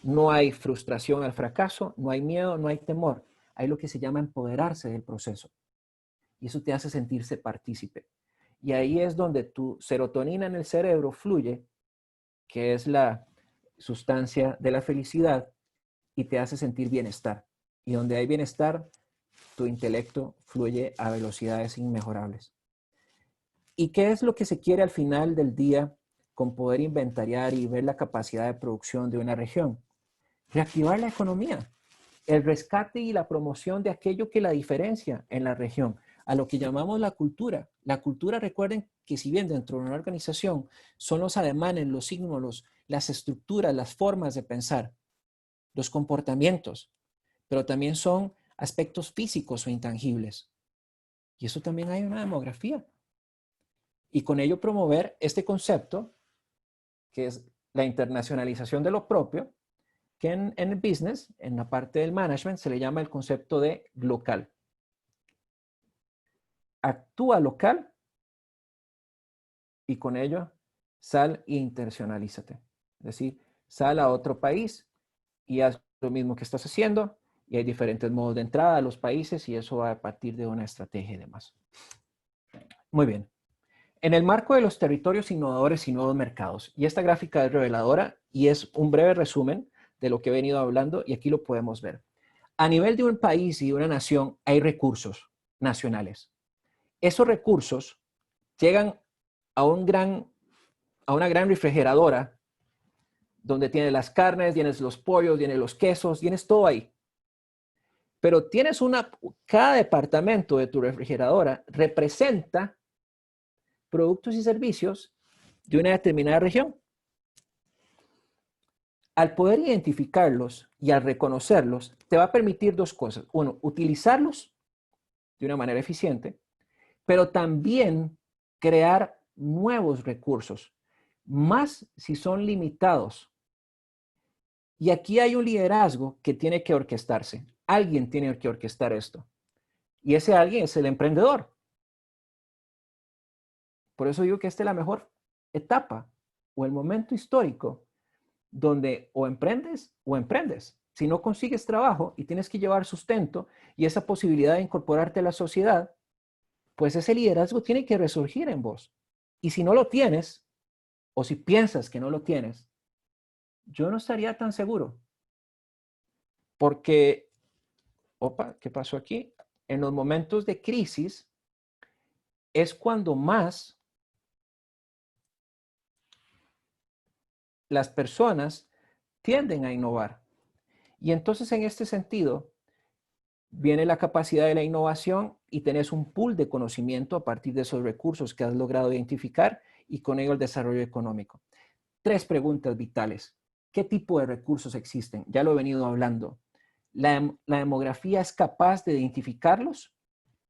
Speaker 2: no hay frustración al fracaso, no hay miedo, no hay temor. Hay lo que se llama empoderarse del proceso. Y eso te hace sentirse partícipe. Y ahí es donde tu serotonina en el cerebro fluye, que es la sustancia de la felicidad, y te hace sentir bienestar. Y donde hay bienestar, tu intelecto fluye a velocidades inmejorables. ¿Y qué es lo que se quiere al final del día con poder inventariar y ver la capacidad de producción de una región? Reactivar la economía, el rescate y la promoción de aquello que la diferencia en la región, a lo que llamamos la cultura. La cultura, recuerden que si bien dentro de una organización son los ademanes, los signos, las estructuras, las formas de pensar, los comportamientos, pero también son aspectos físicos o intangibles. Y eso también hay una demografía. Y con ello promover este concepto, que es la internacionalización de lo propio, que en el business, en la parte del management, se le llama el concepto de local. Actúa local y con ello sal e internacionalízate. Es decir, sal a otro país y haz lo mismo que estás haciendo, y hay diferentes modos de entrada a los países y eso va a partir de una estrategia y demás. Muy bien. En el marco de los territorios innovadores y nuevos mercados, y esta gráfica es reveladora y es un breve resumen de lo que he venido hablando y aquí lo podemos ver. A nivel de un país y de una nación hay recursos nacionales. Esos recursos llegan a una gran refrigeradora donde tienes las carnes, tienes los pollos, tienes los quesos, tienes todo ahí. Pero cada departamento de tu refrigeradora representa productos y servicios de una determinada región. Al poder identificarlos y al reconocerlos, te va a permitir dos cosas. Uno, utilizarlos de una manera eficiente, pero también crear nuevos recursos, más si son limitados. Y aquí hay un liderazgo que tiene que orquestarse. Alguien tiene que orquestar esto. Y ese alguien es el emprendedor. Por eso digo que esta es la mejor etapa o el momento histórico donde o emprendes o emprendes. Si no consigues trabajo y tienes que llevar sustento y esa posibilidad de incorporarte a la sociedad, pues ese liderazgo tiene que resurgir en vos. Y si no lo tienes, o si piensas que no lo tienes, yo no estaría tan seguro. Porque, opa, ¿qué pasó aquí? En los momentos de crisis es cuando más las personas tienden a innovar. Y entonces en este sentido viene la capacidad de la innovación y tenés un pool de conocimiento a partir de esos recursos que has logrado identificar y con ello el desarrollo económico. 3 preguntas vitales ¿Qué tipo de recursos existen? Ya lo he venido hablando. La demografía es capaz de identificarlos,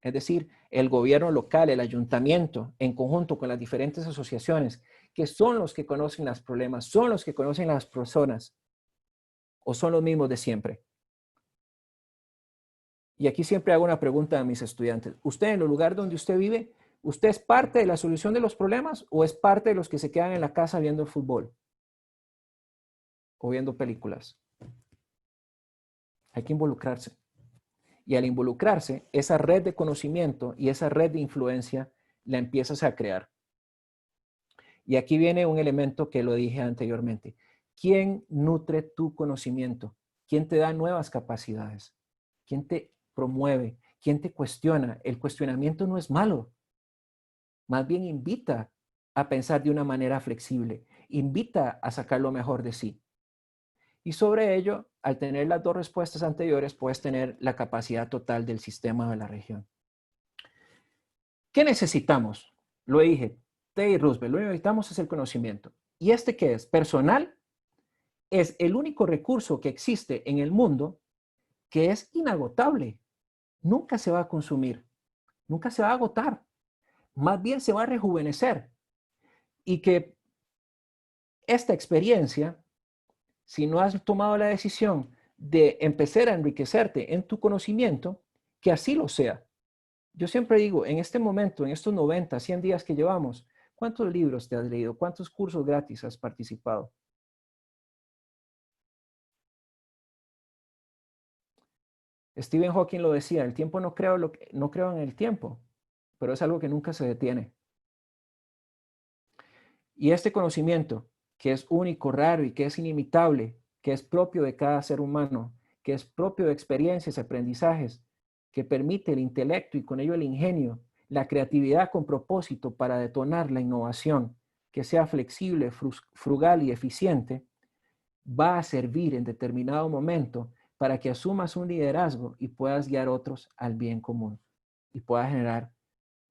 Speaker 2: es decir, el gobierno local, el ayuntamiento, en conjunto con las diferentes asociaciones, que son los que conocen los problemas, son los que conocen las personas, o son los mismos de siempre. Y aquí siempre hago una pregunta a mis estudiantes. ¿Usted en el lugar donde usted vive, usted es parte de la solución de los problemas o es parte de los que se quedan en la casa viendo el fútbol o viendo películas? Hay que involucrarse. Y al involucrarse, esa red de conocimiento y esa red de influencia la empiezas a crear. Y aquí viene un elemento que lo dije anteriormente. ¿Quién nutre tu conocimiento? ¿Quién te da nuevas capacidades? ¿Quién te promueve? ¿Quién te cuestiona? El cuestionamiento no es malo. Más bien invita a pensar de una manera flexible. Invita a sacar lo mejor de sí. Y sobre ello, al tener las dos respuestas anteriores, puedes tener la capacidad total del sistema de la región. ¿Qué necesitamos? Lo dije, Teddy Roosevelt, lo que necesitamos es el conocimiento. ¿Y este qué es? Personal. Es el único recurso que existe en el mundo que es inagotable. Nunca se va a consumir, nunca se va a agotar. Más bien se va a rejuvenecer. Y que esta experiencia, si no has tomado la decisión de empezar a enriquecerte en tu conocimiento, que así lo sea. Yo siempre digo, en este momento, en estos 90, 100 días que llevamos, ¿cuántos libros te has leído? ¿Cuántos cursos gratis has participado? Stephen Hawking lo decía, el tiempo no creo en el tiempo, pero es algo que nunca se detiene. Y este conocimiento, que es único, raro y que es inimitable, que es propio de cada ser humano, que es propio de experiencias, aprendizajes, que permite el intelecto y con ello el ingenio, la creatividad con propósito para detonar la innovación, que sea flexible, frugal y eficiente, va a servir en determinado momento para que asumas un liderazgo y puedas guiar a otros al bien común y puedas generar,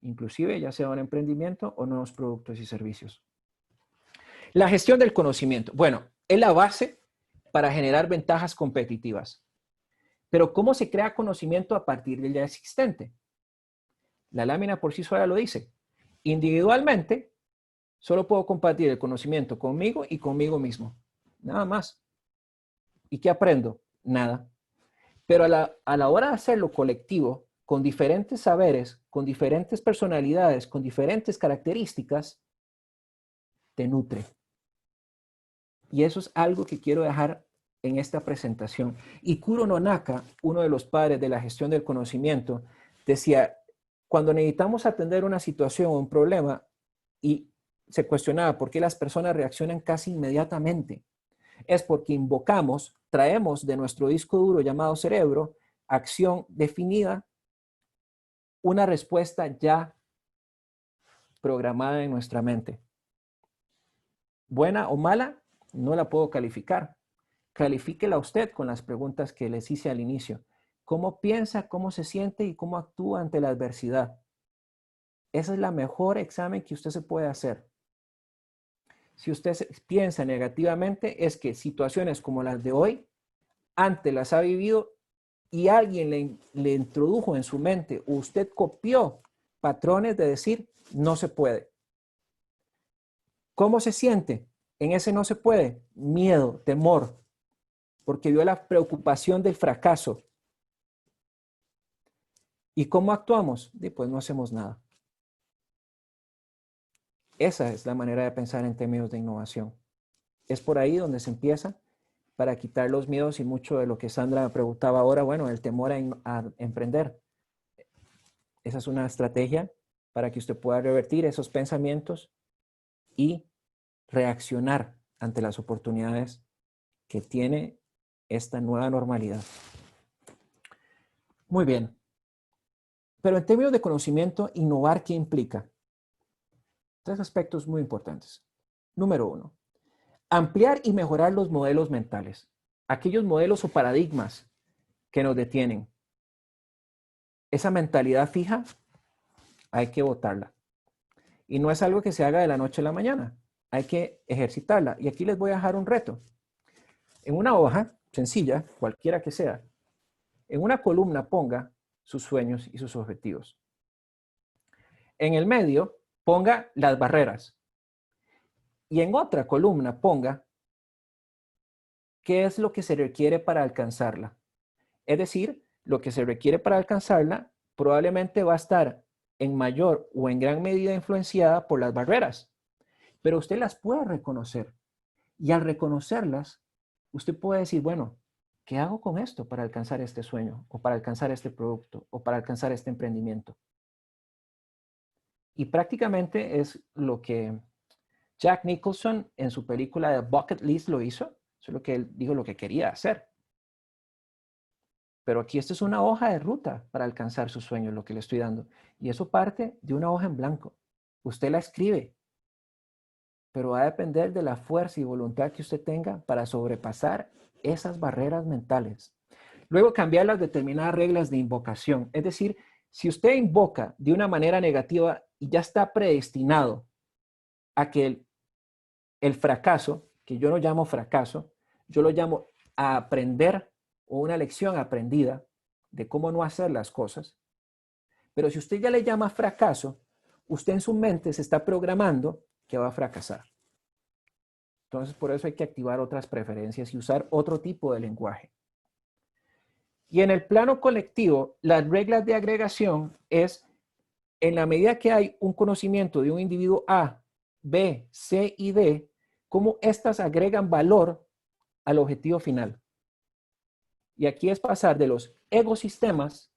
Speaker 2: inclusive ya sea un emprendimiento o nuevos productos y servicios. La gestión del conocimiento. Bueno, es la base para generar ventajas competitivas. Pero ¿cómo se crea conocimiento a partir del ya existente? La lámina por sí sola lo dice. Individualmente, solo puedo compartir el conocimiento conmigo y conmigo mismo. Nada más. ¿Y qué aprendo? Nada. Pero a la hora de hacerlo colectivo, con diferentes saberes, con diferentes personalidades, con diferentes características, te nutre. Y eso es algo que quiero dejar en esta presentación. Y Kuro Nonaka, uno de los padres de la gestión del conocimiento, decía, cuando necesitamos atender una situación o un problema, y se cuestionaba por qué las personas reaccionan casi inmediatamente, es porque invocamos, traemos de nuestro disco duro llamado cerebro, acción definida, una respuesta ya programada en nuestra mente. Buena o mala, no la puedo calificar. Califíquela usted con las preguntas que les hice al inicio. ¿Cómo piensa, cómo se siente y cómo actúa ante la adversidad? Ese es el mejor examen que usted se puede hacer. Si usted piensa negativamente, es que situaciones como las de hoy, antes las ha vivido y alguien le introdujo en su mente, o usted copió patrones de decir, no se puede. ¿Cómo se siente? En ese no se puede. Miedo, temor, porque vio la preocupación del fracaso. ¿Y cómo actuamos? Pues no hacemos nada. Esa es la manera de pensar en términos de innovación. Es por ahí donde se empieza para quitar los miedos y mucho de lo que Sandra preguntaba ahora, bueno, el temor a emprender. Esa es una estrategia para que usted pueda revertir esos pensamientos y reaccionar ante las oportunidades que tiene esta nueva normalidad. Muy bien. Pero en términos de conocimiento, innovar, ¿qué implica? 3 aspectos muy importantes. Número 1, ampliar y mejorar los modelos mentales. Aquellos modelos o paradigmas que nos detienen. Esa mentalidad fija, hay que botarla. Y no es algo que se haga de la noche a la mañana. Hay que ejercitarla. Y aquí les voy a dejar un reto. En una hoja sencilla, cualquiera que sea, en una columna ponga sus sueños y sus objetivos. En el medio ponga las barreras. Y en otra columna ponga qué es lo que se requiere para alcanzarla. Es decir, lo que se requiere para alcanzarla probablemente va a estar en mayor o en gran medida influenciada por las barreras. Pero usted las puede reconocer. Y al reconocerlas, usted puede decir, bueno, ¿qué hago con esto para alcanzar este sueño? O para alcanzar este producto? O para alcanzar este emprendimiento? Y prácticamente es lo que Jack Nicholson en su película de Bucket List lo hizo. Eso es lo que él dijo lo que quería hacer. Pero aquí esta es una hoja de ruta para alcanzar sus sueños, lo que le estoy dando. Y eso parte de una hoja en blanco. Usted la escribe, pero va a depender de la fuerza y voluntad que usted tenga para sobrepasar esas barreras mentales. Luego cambiar las determinadas reglas de invocación. Es decir, si usted invoca de una manera negativa y ya está predestinado a que el fracaso, que yo no llamo fracaso, yo lo llamo a aprender o una lección aprendida de cómo no hacer las cosas. Pero si usted ya le llama fracaso, usted en su mente se está programando que va a fracasar. Entonces, por eso hay que activar otras preferencias y usar otro tipo de lenguaje. Y en el plano colectivo, las reglas de agregación es, en la medida que hay un conocimiento de un individuo A, B, C y D, cómo éstas agregan valor al objetivo final. Y aquí es pasar de los ecosistemas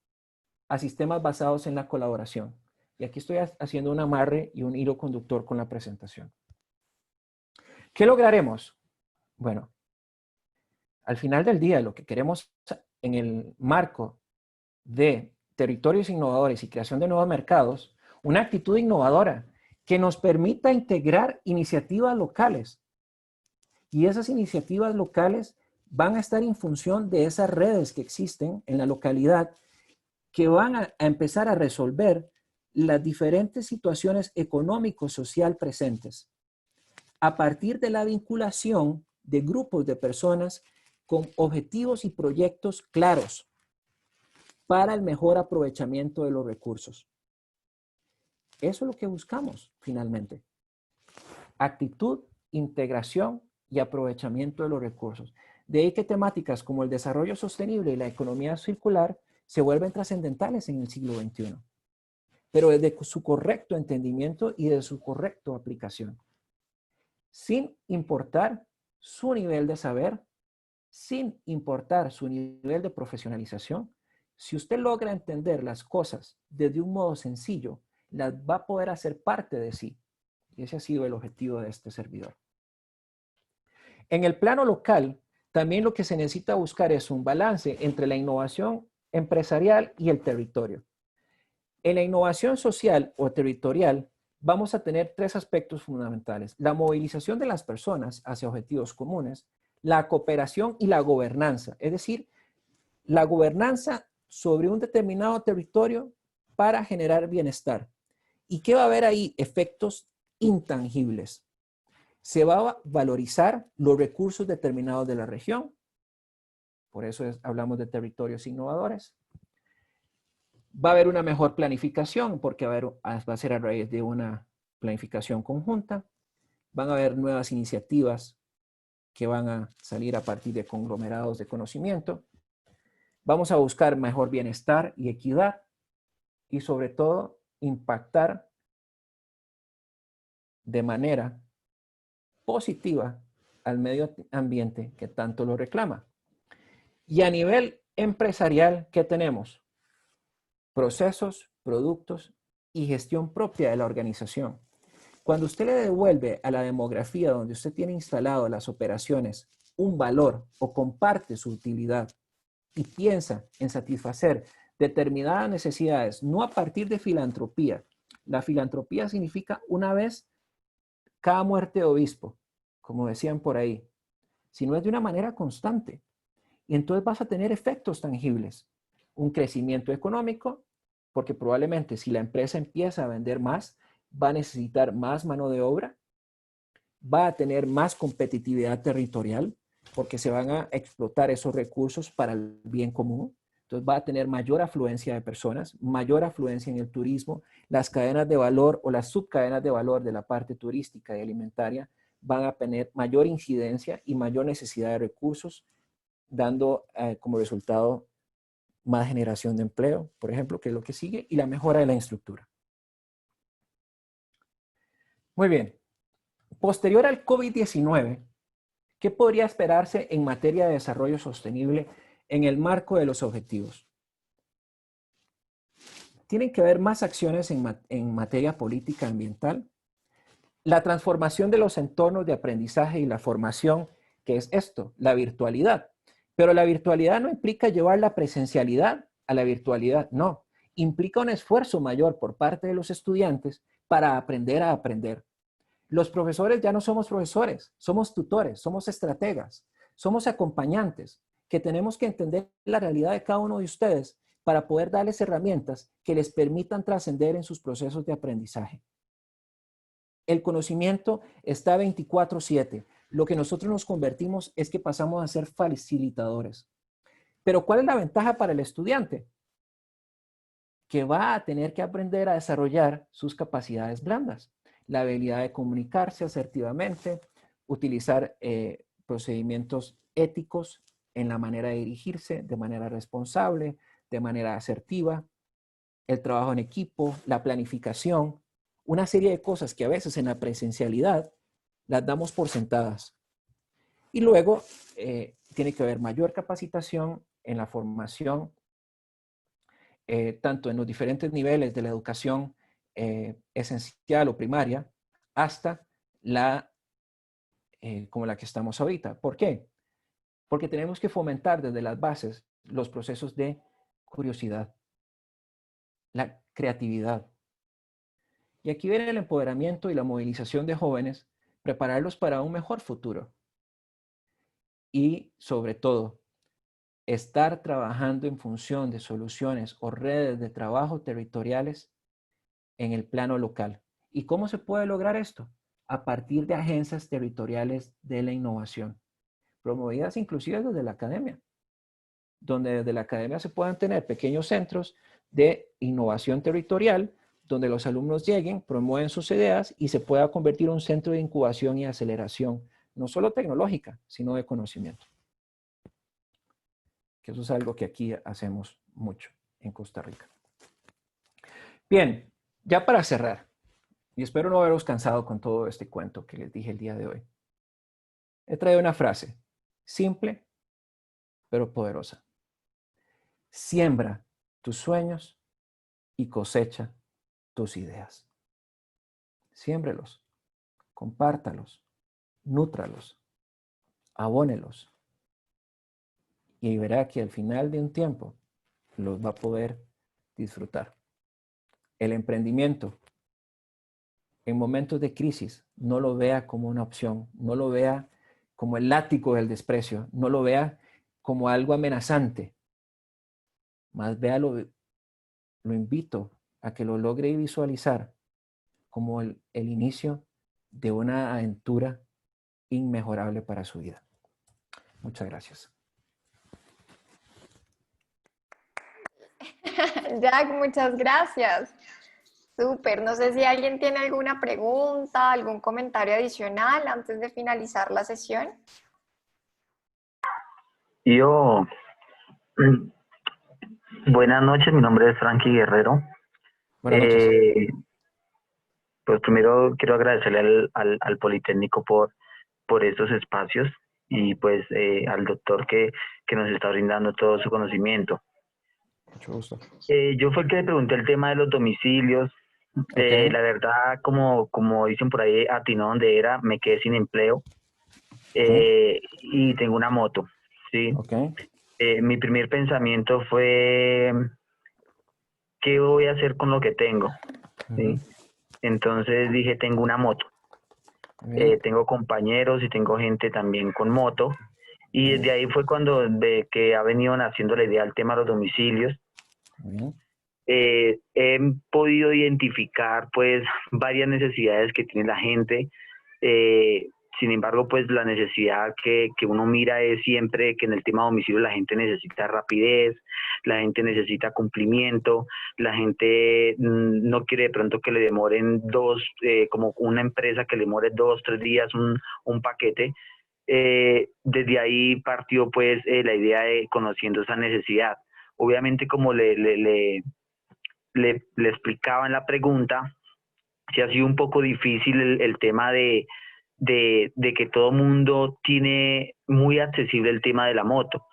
Speaker 2: a sistemas basados en la colaboración. Y aquí estoy haciendo un amarre y un hilo conductor con la presentación. ¿Qué lograremos? Bueno, al final del día, lo que queremos en el marco de territorios innovadores y creación de nuevos mercados, una actitud innovadora que nos permita integrar iniciativas locales. Y esas iniciativas locales van a estar en función de esas redes que existen en la localidad que van a empezar a resolver las diferentes situaciones económico-social presentes a partir de la vinculación de grupos de personas con objetivos y proyectos claros para el mejor aprovechamiento de los recursos. Eso es lo que buscamos finalmente. Actitud, integración y aprovechamiento de los recursos. De ahí que temáticas como el desarrollo sostenible y la economía circular se vuelven trascendentales en el siglo XXI, pero desde su correcto entendimiento y de su correcta aplicación, sin importar su nivel de saber, sin importar su nivel de profesionalización. Si usted logra entender las cosas desde un modo sencillo, las va a poder hacer parte de sí. Y ese ha sido el objetivo de este servidor. En el plano local, también lo que se necesita buscar es un balance entre la innovación empresarial y el territorio. En la innovación social o territorial, vamos a tener tres aspectos fundamentales: la movilización de las personas hacia objetivos comunes, la cooperación y la gobernanza, es decir, la gobernanza sobre un determinado territorio para generar bienestar. ¿Y qué va a haber ahí? Efectos intangibles. Se va a valorizar los recursos determinados de la región, por eso hablamos de territorios innovadores. Va a haber una mejor planificación, porque va a ser a raíz de una planificación conjunta. Van a haber nuevas iniciativas que van a salir a partir de conglomerados de conocimiento. Vamos a buscar mejor bienestar y equidad y sobre todo impactar de manera positiva al medio ambiente que tanto lo reclama. Y a nivel empresarial, ¿qué tenemos? Procesos, productos y gestión propia de la organización. Cuando usted le devuelve a la demografía donde usted tiene instalado las operaciones un valor o comparte su utilidad y piensa en satisfacer determinadas necesidades, no a partir de filantropía. La filantropía significa una vez cada muerte de obispo, como decían por ahí, sino es de una manera constante. Y entonces vas a tener efectos tangibles. Un crecimiento económico, porque probablemente si la empresa empieza a vender más, va a necesitar más mano de obra, va a tener más competitividad territorial, porque se van a explotar esos recursos para el bien común. Entonces va a tener mayor afluencia de personas, mayor afluencia en el turismo, las cadenas de valor o las subcadenas de valor de la parte turística y alimentaria van a tener mayor incidencia y mayor necesidad de recursos, dando como resultado más generación de empleo, por ejemplo, que es lo que sigue, y la mejora de la infraestructura. Muy bien. Posterior al COVID-19, ¿qué podría esperarse en materia de desarrollo sostenible en el marco de los objetivos? Tienen que haber más acciones en materia política ambiental, la transformación de los entornos de aprendizaje y la formación, que es esto, la virtualidad. Pero la virtualidad no implica llevar la presencialidad a la virtualidad, no. Implica un esfuerzo mayor por parte de los estudiantes para aprender a aprender. Los profesores ya no somos profesores, somos tutores, somos estrategas, somos acompañantes, que tenemos que entender la realidad de cada uno de ustedes para poder darles herramientas que les permitan trascender en sus procesos de aprendizaje. El conocimiento está 24/7. Lo que nosotros nos convertimos es que pasamos a ser facilitadores. Pero ¿cuál es la ventaja para el estudiante? Que va a tener que aprender a desarrollar sus capacidades blandas. La habilidad de comunicarse asertivamente, utilizar procedimientos éticos en la manera de dirigirse, de manera responsable, de manera asertiva, el trabajo en equipo, la planificación, una serie de cosas que a veces en la presencialidad las damos por sentadas. Y luego tiene que haber mayor capacitación en la formación, tanto en los diferentes niveles de la educación esencial o primaria, hasta la como la que estamos ahorita. ¿Por qué? Porque tenemos que fomentar desde las bases los procesos de curiosidad, la creatividad. Y aquí viene el empoderamiento y la movilización de jóvenes, prepararlos para un mejor futuro. Y sobre todo, estar trabajando en función de soluciones o redes de trabajo territoriales en el plano local. ¿Y cómo se puede lograr esto? A partir de agencias territoriales de la innovación, promovidas inclusive desde la academia, donde desde la academia se puedan tener pequeños centros de innovación territorial, donde los alumnos lleguen, promueven sus ideas y se pueda convertir en un centro de incubación y aceleración, no solo tecnológica, sino de conocimiento. Que eso es algo que aquí hacemos mucho en Costa Rica. Bien, ya para cerrar, y espero no haberos cansado con todo este cuento que les dije el día de hoy, he traído una frase simple, pero poderosa. Siembra tus sueños y cosecha tus ideas. Siémbrelos, compártalos, nútralos, abónelos. Y verá que al final de un tiempo los va a poder disfrutar. El emprendimiento en momentos de crisis no lo vea como una opción, no lo vea como el látigo del desprecio, no lo vea como algo amenazante. Más véalo, lo invito a que lo logre visualizar como el inicio de una aventura inmejorable para su vida. Muchas gracias.
Speaker 3: Jack, muchas gracias. Súper. No sé si alguien tiene alguna pregunta, algún comentario adicional antes de finalizar la sesión.
Speaker 7: Yo, buenas noches, mi nombre es Frankie Guerrero.
Speaker 2: Buenas noches.
Speaker 7: Pues primero quiero agradecerle al Politécnico por estos espacios y pues al doctor que nos está brindando todo su conocimiento.
Speaker 2: Mucho gusto.
Speaker 7: Yo fue el que le pregunté el tema de los domicilios.
Speaker 2: Okay.
Speaker 7: La verdad, como dicen por ahí, atinó donde era, me quedé sin empleo y tengo una moto, ¿sí?
Speaker 2: Okay.
Speaker 7: Mi primer pensamiento fue, ¿qué voy a hacer con lo que tengo? ¿Sí? Entonces dije, tengo una moto. Tengo compañeros y tengo gente también con moto. Y desde ahí fue cuando de que ha venido naciendo la idea del tema de los domicilios. He podido identificar pues varias necesidades que tiene la gente. Sin embargo, pues la necesidad que uno mira es siempre que en el tema de domicilio la gente necesita rapidez, la gente necesita cumplimiento, la gente no quiere de pronto que le demoren como una empresa que le demore 2, 3 días un paquete. Desde ahí partió pues la idea de conociendo esa necesidad. Obviamente, como le explicaba en la pregunta, sí ha sido un poco difícil el tema de que todo mundo tiene muy accesible el tema de la moto.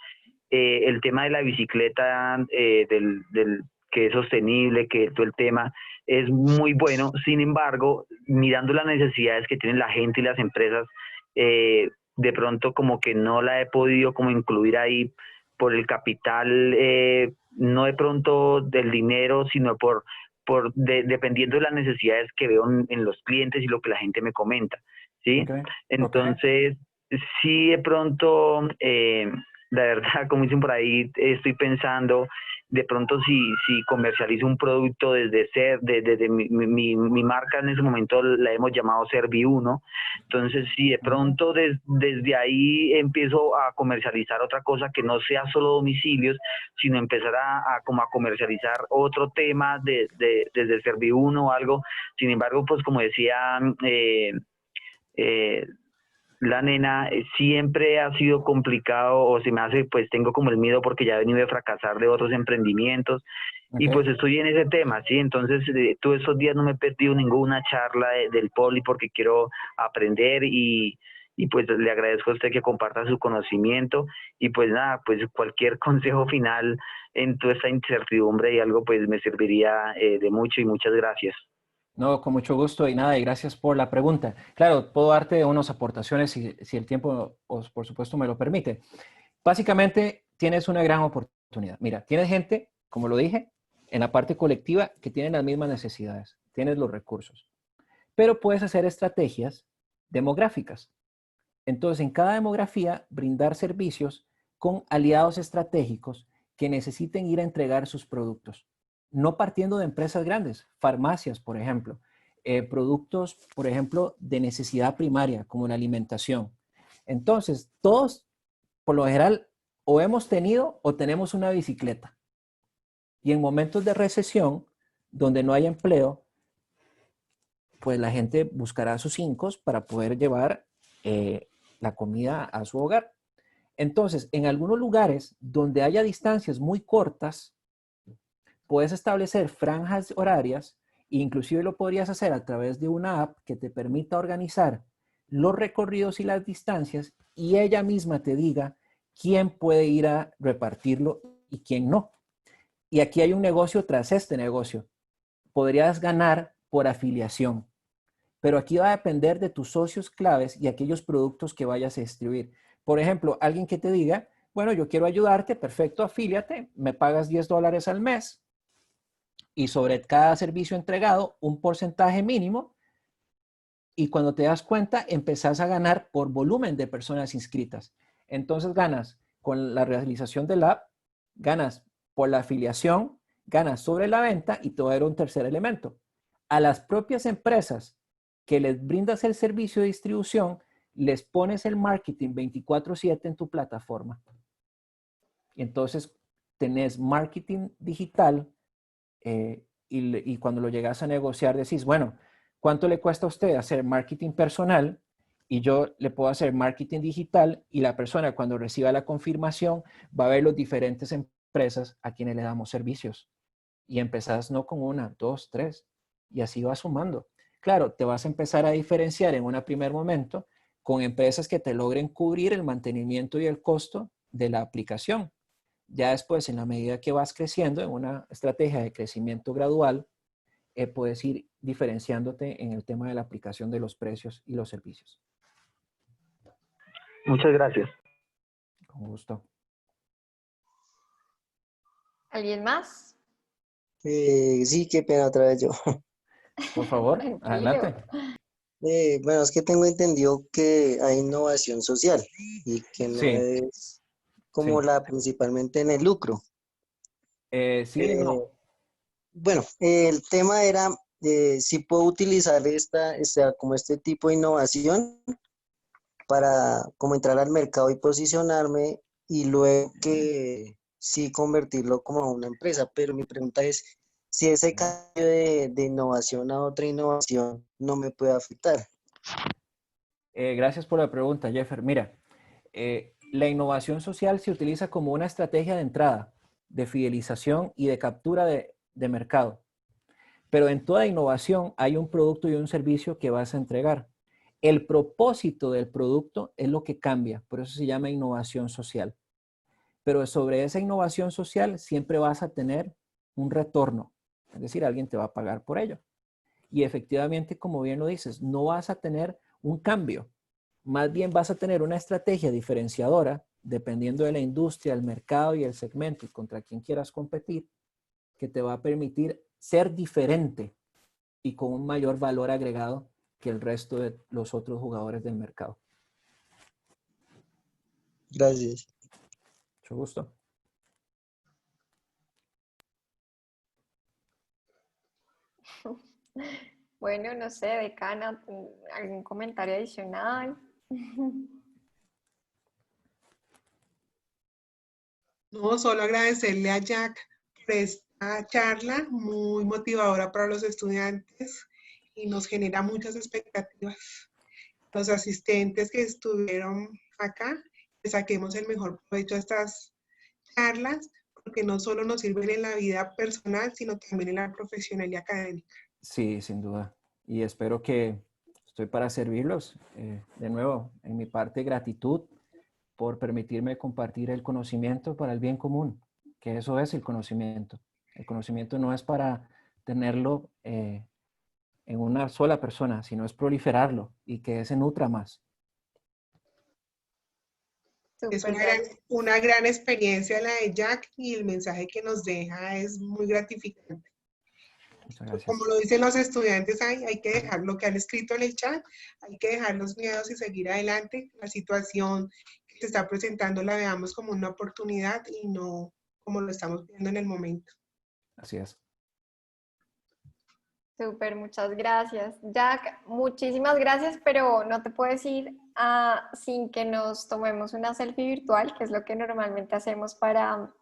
Speaker 7: El tema de la bicicleta, que es sostenible, que todo el tema es muy bueno. Sin embargo, mirando las necesidades que tienen la gente y las empresas, de pronto como que no la he podido como incluir ahí por el capital, no de pronto del dinero, sino dependiendo de las necesidades que veo en los clientes y lo que la gente me comenta, ¿sí?
Speaker 2: Okay.
Speaker 7: Entonces, sí, de pronto, la verdad, como dicen por ahí, estoy pensando de pronto si comercializo un producto desde mi marca. En ese momento la hemos llamado Servi1. Entonces, si de pronto desde ahí empiezo a comercializar otra cosa que no sea solo domicilios, sino empezar a comercializar otro tema desde Servi1 o algo. Sin embargo, pues como decía la nena, siempre ha sido complicado, o se me hace, pues tengo como el miedo porque ya he venido de fracasar de otros emprendimientos. Y pues estoy en ese tema, ¿sí? Entonces, todos esos días no me he perdido ninguna charla del Poli porque quiero aprender y pues le agradezco a usted que comparta su conocimiento y pues nada, pues cualquier consejo final en toda esta incertidumbre y algo pues me serviría de mucho, y muchas gracias.
Speaker 2: No, con mucho gusto y nada, y gracias por la pregunta. Claro, puedo darte unas aportaciones si el tiempo, por supuesto, me lo permite. Básicamente, tienes una gran oportunidad. Mira, tienes gente, como lo dije, en la parte colectiva que tienen las mismas necesidades, tienes los recursos, pero puedes hacer estrategias demográficas. Entonces, en cada demografía, brindar servicios con aliados estratégicos que necesiten ir a entregar sus productos. No partiendo de empresas grandes, farmacias, por ejemplo, productos, por ejemplo, de necesidad primaria, como la alimentación. Entonces, todos, por lo general, o hemos tenido o tenemos una bicicleta. Y en momentos de recesión, donde no hay empleo, pues la gente buscará sus incos para poder llevar la comida a su hogar. Entonces, en algunos lugares donde haya distancias muy cortas, puedes establecer franjas horarias e inclusive lo podrías hacer a través de una app que te permita organizar los recorridos y las distancias y ella misma te diga quién puede ir a repartirlo y quién no. Y aquí hay un negocio tras este negocio. Podrías ganar por afiliación, pero aquí va a depender de tus socios claves y aquellos productos que vayas a distribuir. Por ejemplo, alguien que te diga, bueno, yo quiero ayudarte, perfecto, afíliate, me pagas $10 al mes y sobre cada servicio entregado un porcentaje mínimo, y cuando te das cuenta empezás a ganar por volumen de personas inscritas. Entonces ganas con la realización del app, ganas por la afiliación, ganas sobre la venta y te va a dar un tercer elemento. A las propias empresas que les brindas el servicio de distribución, les pones el marketing 24/7 en tu plataforma. Y entonces tenés marketing digital y cuando lo llegas a negociar decís, bueno, ¿cuánto le cuesta a usted hacer marketing personal? Y yo le puedo hacer marketing digital y la persona cuando reciba la confirmación va a ver las diferentes empresas a quienes le damos servicios. Y empezás no con una, dos, tres, y así vas sumando. Claro, te vas a empezar a diferenciar en un primer momento con empresas que te logren cubrir el mantenimiento y el costo de la aplicación. Ya después, en la medida que vas creciendo en una estrategia de crecimiento gradual, puedes ir diferenciándote en el tema de la aplicación de los precios y los servicios.
Speaker 7: Muchas gracias.
Speaker 2: Con gusto.
Speaker 3: ¿Alguien más?
Speaker 6: Sí, qué pena otra vez yo.
Speaker 2: Por favor,
Speaker 3: Tranquilo.
Speaker 2: adelante.
Speaker 6: Bueno, es que tengo entendido que hay innovación social y que no
Speaker 2: Sí,
Speaker 6: es como
Speaker 2: sí.
Speaker 6: la principalmente en el lucro.
Speaker 2: Sí, no.
Speaker 6: Bueno, el tema era si puedo utilizar como este tipo de innovación para como entrar al mercado y posicionarme y luego que sí convertirlo como a una empresa. Pero mi pregunta es si ese cambio de innovación a otra innovación no me puede afectar.
Speaker 2: Gracias por la pregunta, Jeffer. Mira, la innovación social se utiliza como una estrategia de entrada, de fidelización y de captura de mercado. Pero en toda innovación hay un producto y un servicio que vas a entregar. El propósito del producto es lo que cambia, por eso se llama innovación social. Pero sobre esa innovación social siempre vas a tener un retorno, es decir, alguien te va a pagar por ello. Y efectivamente, como bien lo dices, no vas a tener un cambio, más bien vas a tener una estrategia diferenciadora, dependiendo de la industria, el mercado y el segmento y contra quien quieras competir, que te va a permitir ser diferente y con un mayor valor agregado que el resto de los otros jugadores del mercado.
Speaker 6: Gracias.
Speaker 2: Mucho gusto.
Speaker 3: Bueno, no sé, decana, ¿algún comentario adicional?
Speaker 4: No, solo agradecerle a Jack por esta charla muy motivadora para los estudiantes y nos genera muchas expectativas. Los asistentes que estuvieron acá, que saquemos el mejor provecho de estas charlas, porque no solo nos sirven en la vida personal, sino también en la profesional y académica.
Speaker 2: Sí, sin duda. Y espero que estoy para servirlos. De nuevo, en mi parte, gratitud por permitirme compartir el conocimiento para el bien común, que eso es el conocimiento. El conocimiento no es para tenerlo en una sola persona, sino es proliferarlo y que se nutra más.
Speaker 4: Es
Speaker 3: Súper,
Speaker 4: una gran experiencia la de Jack y el mensaje que nos deja es muy gratificante.
Speaker 2: Muchas gracias.
Speaker 4: Como lo dicen los estudiantes, hay que dejar lo que han escrito en el chat, hay que dejar los miedos y seguir adelante. La situación que se está presentando la veamos como una oportunidad y no como lo estamos viendo en el momento.
Speaker 2: Así es.
Speaker 3: súper, muchas gracias. Jack, muchísimas gracias, pero no te puedes ir sin que nos tomemos una selfie virtual, que es lo que normalmente hacemos para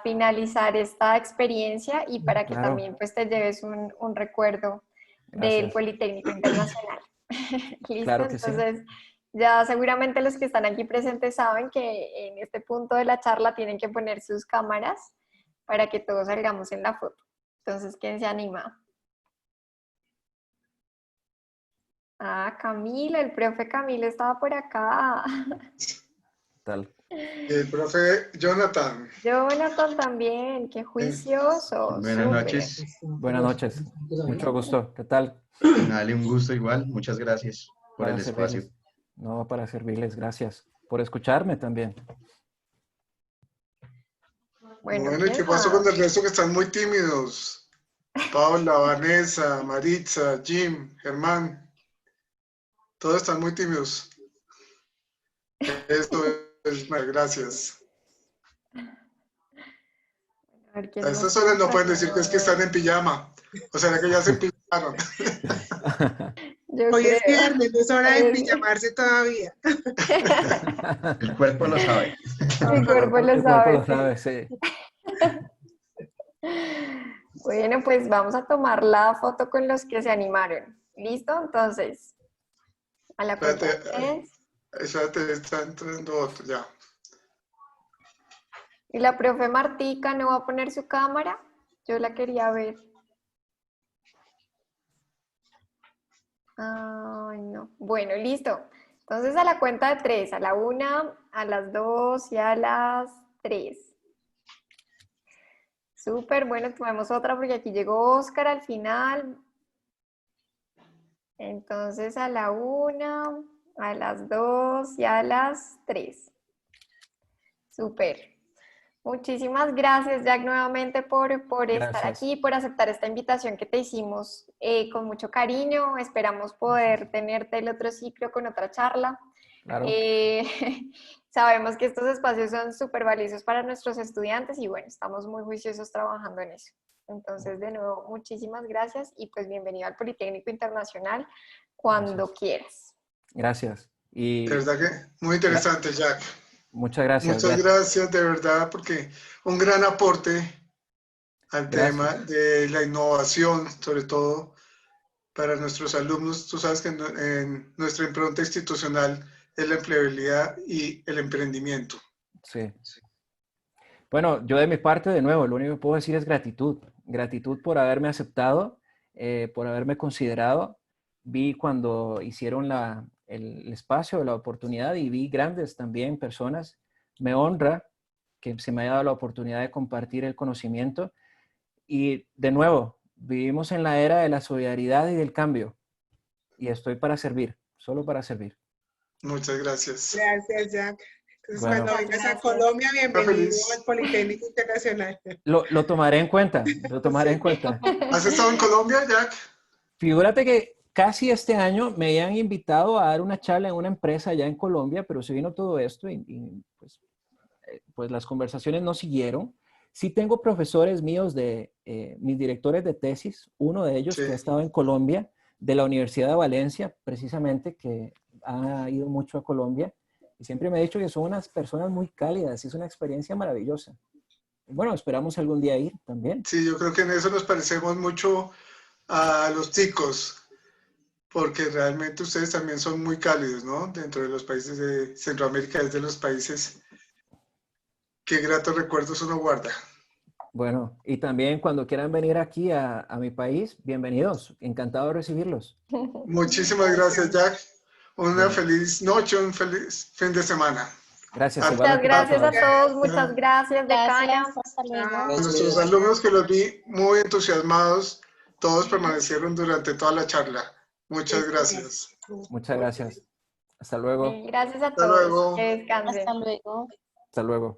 Speaker 3: finalizar esta experiencia y para que
Speaker 2: Claro.
Speaker 3: también pues, te lleves un recuerdo del
Speaker 2: Gracias.
Speaker 3: Politécnico Internacional. ¿Listo?
Speaker 2: Claro que sí.
Speaker 3: Entonces, ya seguramente los que están aquí presentes saben que en este punto de la charla tienen que poner sus cámaras para que todos salgamos en la foto. Entonces, ¿quién se anima? Ah, Camila, el profe Camila estaba por acá.
Speaker 2: Tal.
Speaker 1: El profe Jonathan.
Speaker 3: Jonathan también, qué juicioso.
Speaker 8: Buenas
Speaker 3: súper.
Speaker 8: noches.
Speaker 2: Buenas noches. Mucho gusto. ¿Qué tal?
Speaker 8: Dale, un gusto igual. Muchas gracias por el espacio.
Speaker 2: Servirles. No, para servirles. Gracias por escucharme también.
Speaker 3: Bueno,
Speaker 1: ¿y qué
Speaker 3: ¿quién
Speaker 1: pasó
Speaker 3: más?
Speaker 1: con el resto que están muy tímidos? Paula, Vanessa, Maritza, Jim, Germán. Todos están muy tímidos. Esto es, gracias.
Speaker 3: A ver, ¿quién
Speaker 1: A
Speaker 3: más
Speaker 1: estas horas no
Speaker 3: está
Speaker 1: pueden
Speaker 3: por
Speaker 1: decir que es que están en pijama. O sea, que ya se pijaron.
Speaker 3: Yo
Speaker 4: Hoy es
Speaker 3: creo.
Speaker 4: viernes, no es hora de
Speaker 3: Hoy es-
Speaker 4: pijamarse todavía.
Speaker 8: El cuerpo lo sabe.
Speaker 3: Mi cuerpo lo
Speaker 2: El cuerpo lo
Speaker 3: sabe,
Speaker 2: sabe, sí.
Speaker 3: Bueno, pues vamos a tomar la foto con los que se animaron. ¿Listo? Entonces, a la cuenta de
Speaker 1: Espérate,
Speaker 3: 3.
Speaker 1: espérate, está entrando otro, ya.
Speaker 3: Y la profe Martica no va a poner su cámara. Yo la quería ver. Ay, no. Bueno, listo. Entonces a la cuenta de 3, a la 1, a las 2 y a las 3. Súper, bueno, tomemos otra porque aquí llegó Oscar al final. Entonces a la 1, a las 2 y a las 3. Súper. Muchísimas gracias, Jack, nuevamente por estar
Speaker 2: Gracias.
Speaker 3: aquí, por aceptar esta invitación que te hicimos con mucho cariño. Esperamos poder tenerte el otro ciclo con otra charla.
Speaker 2: Claro.
Speaker 3: Sabemos que estos espacios son súper valiosos para nuestros estudiantes y bueno, estamos muy juiciosos trabajando en eso. Entonces, de nuevo, muchísimas gracias y pues bienvenido al Politécnico Internacional cuando quieras.
Speaker 2: Gracias. Y
Speaker 1: De verdad que muy interesante, Jack.
Speaker 2: muchas gracias.
Speaker 1: Muchas gracias, de verdad, porque un gran aporte al tema
Speaker 2: Gracias.
Speaker 1: de la innovación, sobre todo para nuestros alumnos. Tú sabes que en nuestra impronta institucional es la empleabilidad y el emprendimiento.
Speaker 2: Sí. Bueno, yo de mi parte, de nuevo, lo único que puedo decir es gratitud. Gratitud por haberme aceptado, por haberme considerado. Vi cuando hicieron el espacio, la oportunidad, y vi grandes también personas. Me honra que se me haya dado la oportunidad de compartir el conocimiento. Y de nuevo, vivimos en la era de la solidaridad y del cambio. Y estoy para servir, solo para servir.
Speaker 1: Muchas gracias.
Speaker 4: Gracias, Jack. Entonces,
Speaker 2: Bueno.
Speaker 4: cuando vengas a
Speaker 3: Gracias.
Speaker 4: Colombia, bienvenido
Speaker 1: Feliz.
Speaker 4: al Politécnico Internacional.
Speaker 2: Lo tomaré en cuenta, lo tomaré en cuenta.
Speaker 1: ¿Has estado en Colombia, Jack?
Speaker 2: Figúrate que casi este año me habían invitado a dar una charla en una empresa allá en Colombia, pero se vino todo esto y pues las conversaciones no siguieron. Sí tengo profesores míos mis directores de tesis, uno de ellos
Speaker 1: Sí.
Speaker 2: que ha estado en Colombia, de la Universidad de Valencia, precisamente, que ha ido mucho a Colombia, y siempre me ha dicho que son unas personas muy cálidas y es una experiencia maravillosa. Bueno, esperamos algún día ir también.
Speaker 1: Sí, yo creo que en eso nos parecemos mucho a los chicos, porque realmente ustedes también son muy cálidos, ¿no? Dentro de los países de Centroamérica, es de los países que gratos recuerdos uno guarda.
Speaker 2: Bueno, y también cuando quieran venir aquí a mi país, bienvenidos. Encantado de recibirlos.
Speaker 1: Muchísimas gracias, Jack. Una
Speaker 2: Bueno.
Speaker 1: feliz noche, un feliz fin de semana.
Speaker 2: Gracias.
Speaker 1: A-
Speaker 3: Muchas
Speaker 2: igualmente para
Speaker 3: gracias a
Speaker 2: todos.
Speaker 3: todos, muchas gracias, decana.
Speaker 9: Gracias, hasta luego.
Speaker 1: A nuestros alumnos que los vi muy entusiasmados, todos permanecieron durante toda la charla. Muchas gracias.
Speaker 2: Muchas gracias. Hasta luego.
Speaker 3: Gracias a
Speaker 1: Hasta
Speaker 3: todos.
Speaker 1: luego.
Speaker 3: Que descansen.
Speaker 9: Hasta luego.
Speaker 2: Hasta luego.